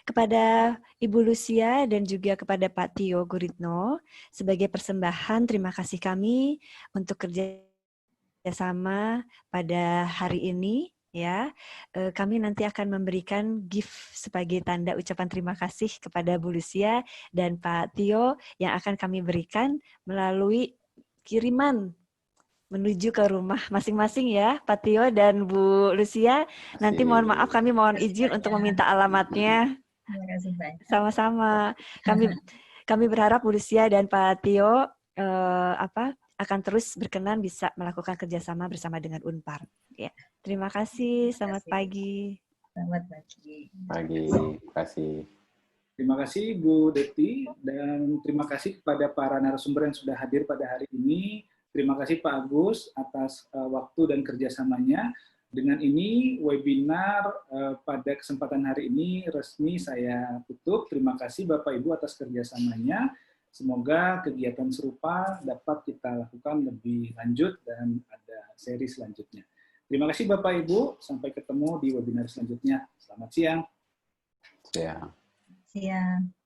Speaker 4: kepada Ibu Lucia dan juga kepada Pak Tio Guritno, sebagai persembahan terima kasih kami untuk kerjasama pada hari ini. Ya, kami nanti akan memberikan gift sebagai tanda ucapan terima kasih kepada Bu Lucia dan Pak Tio yang akan kami berikan melalui kiriman menuju ke rumah masing-masing ya, Pak Tio dan Bu Lucia. Nanti mohon maaf kami mohon izin untuk meminta alamatnya.
Speaker 3: Terima kasih banyak.
Speaker 4: Sama-sama. Kami berharap Bu Lucia dan Pak Tio akan terus berkenan bisa melakukan kerjasama bersama dengan Unpar. Ya, terima kasih. Selamat pagi.
Speaker 3: Selamat pagi.
Speaker 5: Terima kasih.
Speaker 2: Terima kasih Bu Deti, dan terima kasih kepada para narasumber yang sudah hadir pada hari ini. Terima kasih Pak Agus atas waktu dan kerjasamanya. Dengan ini webinar pada kesempatan hari ini resmi saya tutup. Terima kasih Bapak Ibu atas kerjasamanya. Semoga kegiatan serupa dapat kita lakukan lebih lanjut dan ada seri selanjutnya. Terima kasih Bapak Ibu. Sampai ketemu di webinar selanjutnya. Selamat siang.
Speaker 5: Siang.
Speaker 3: Siang.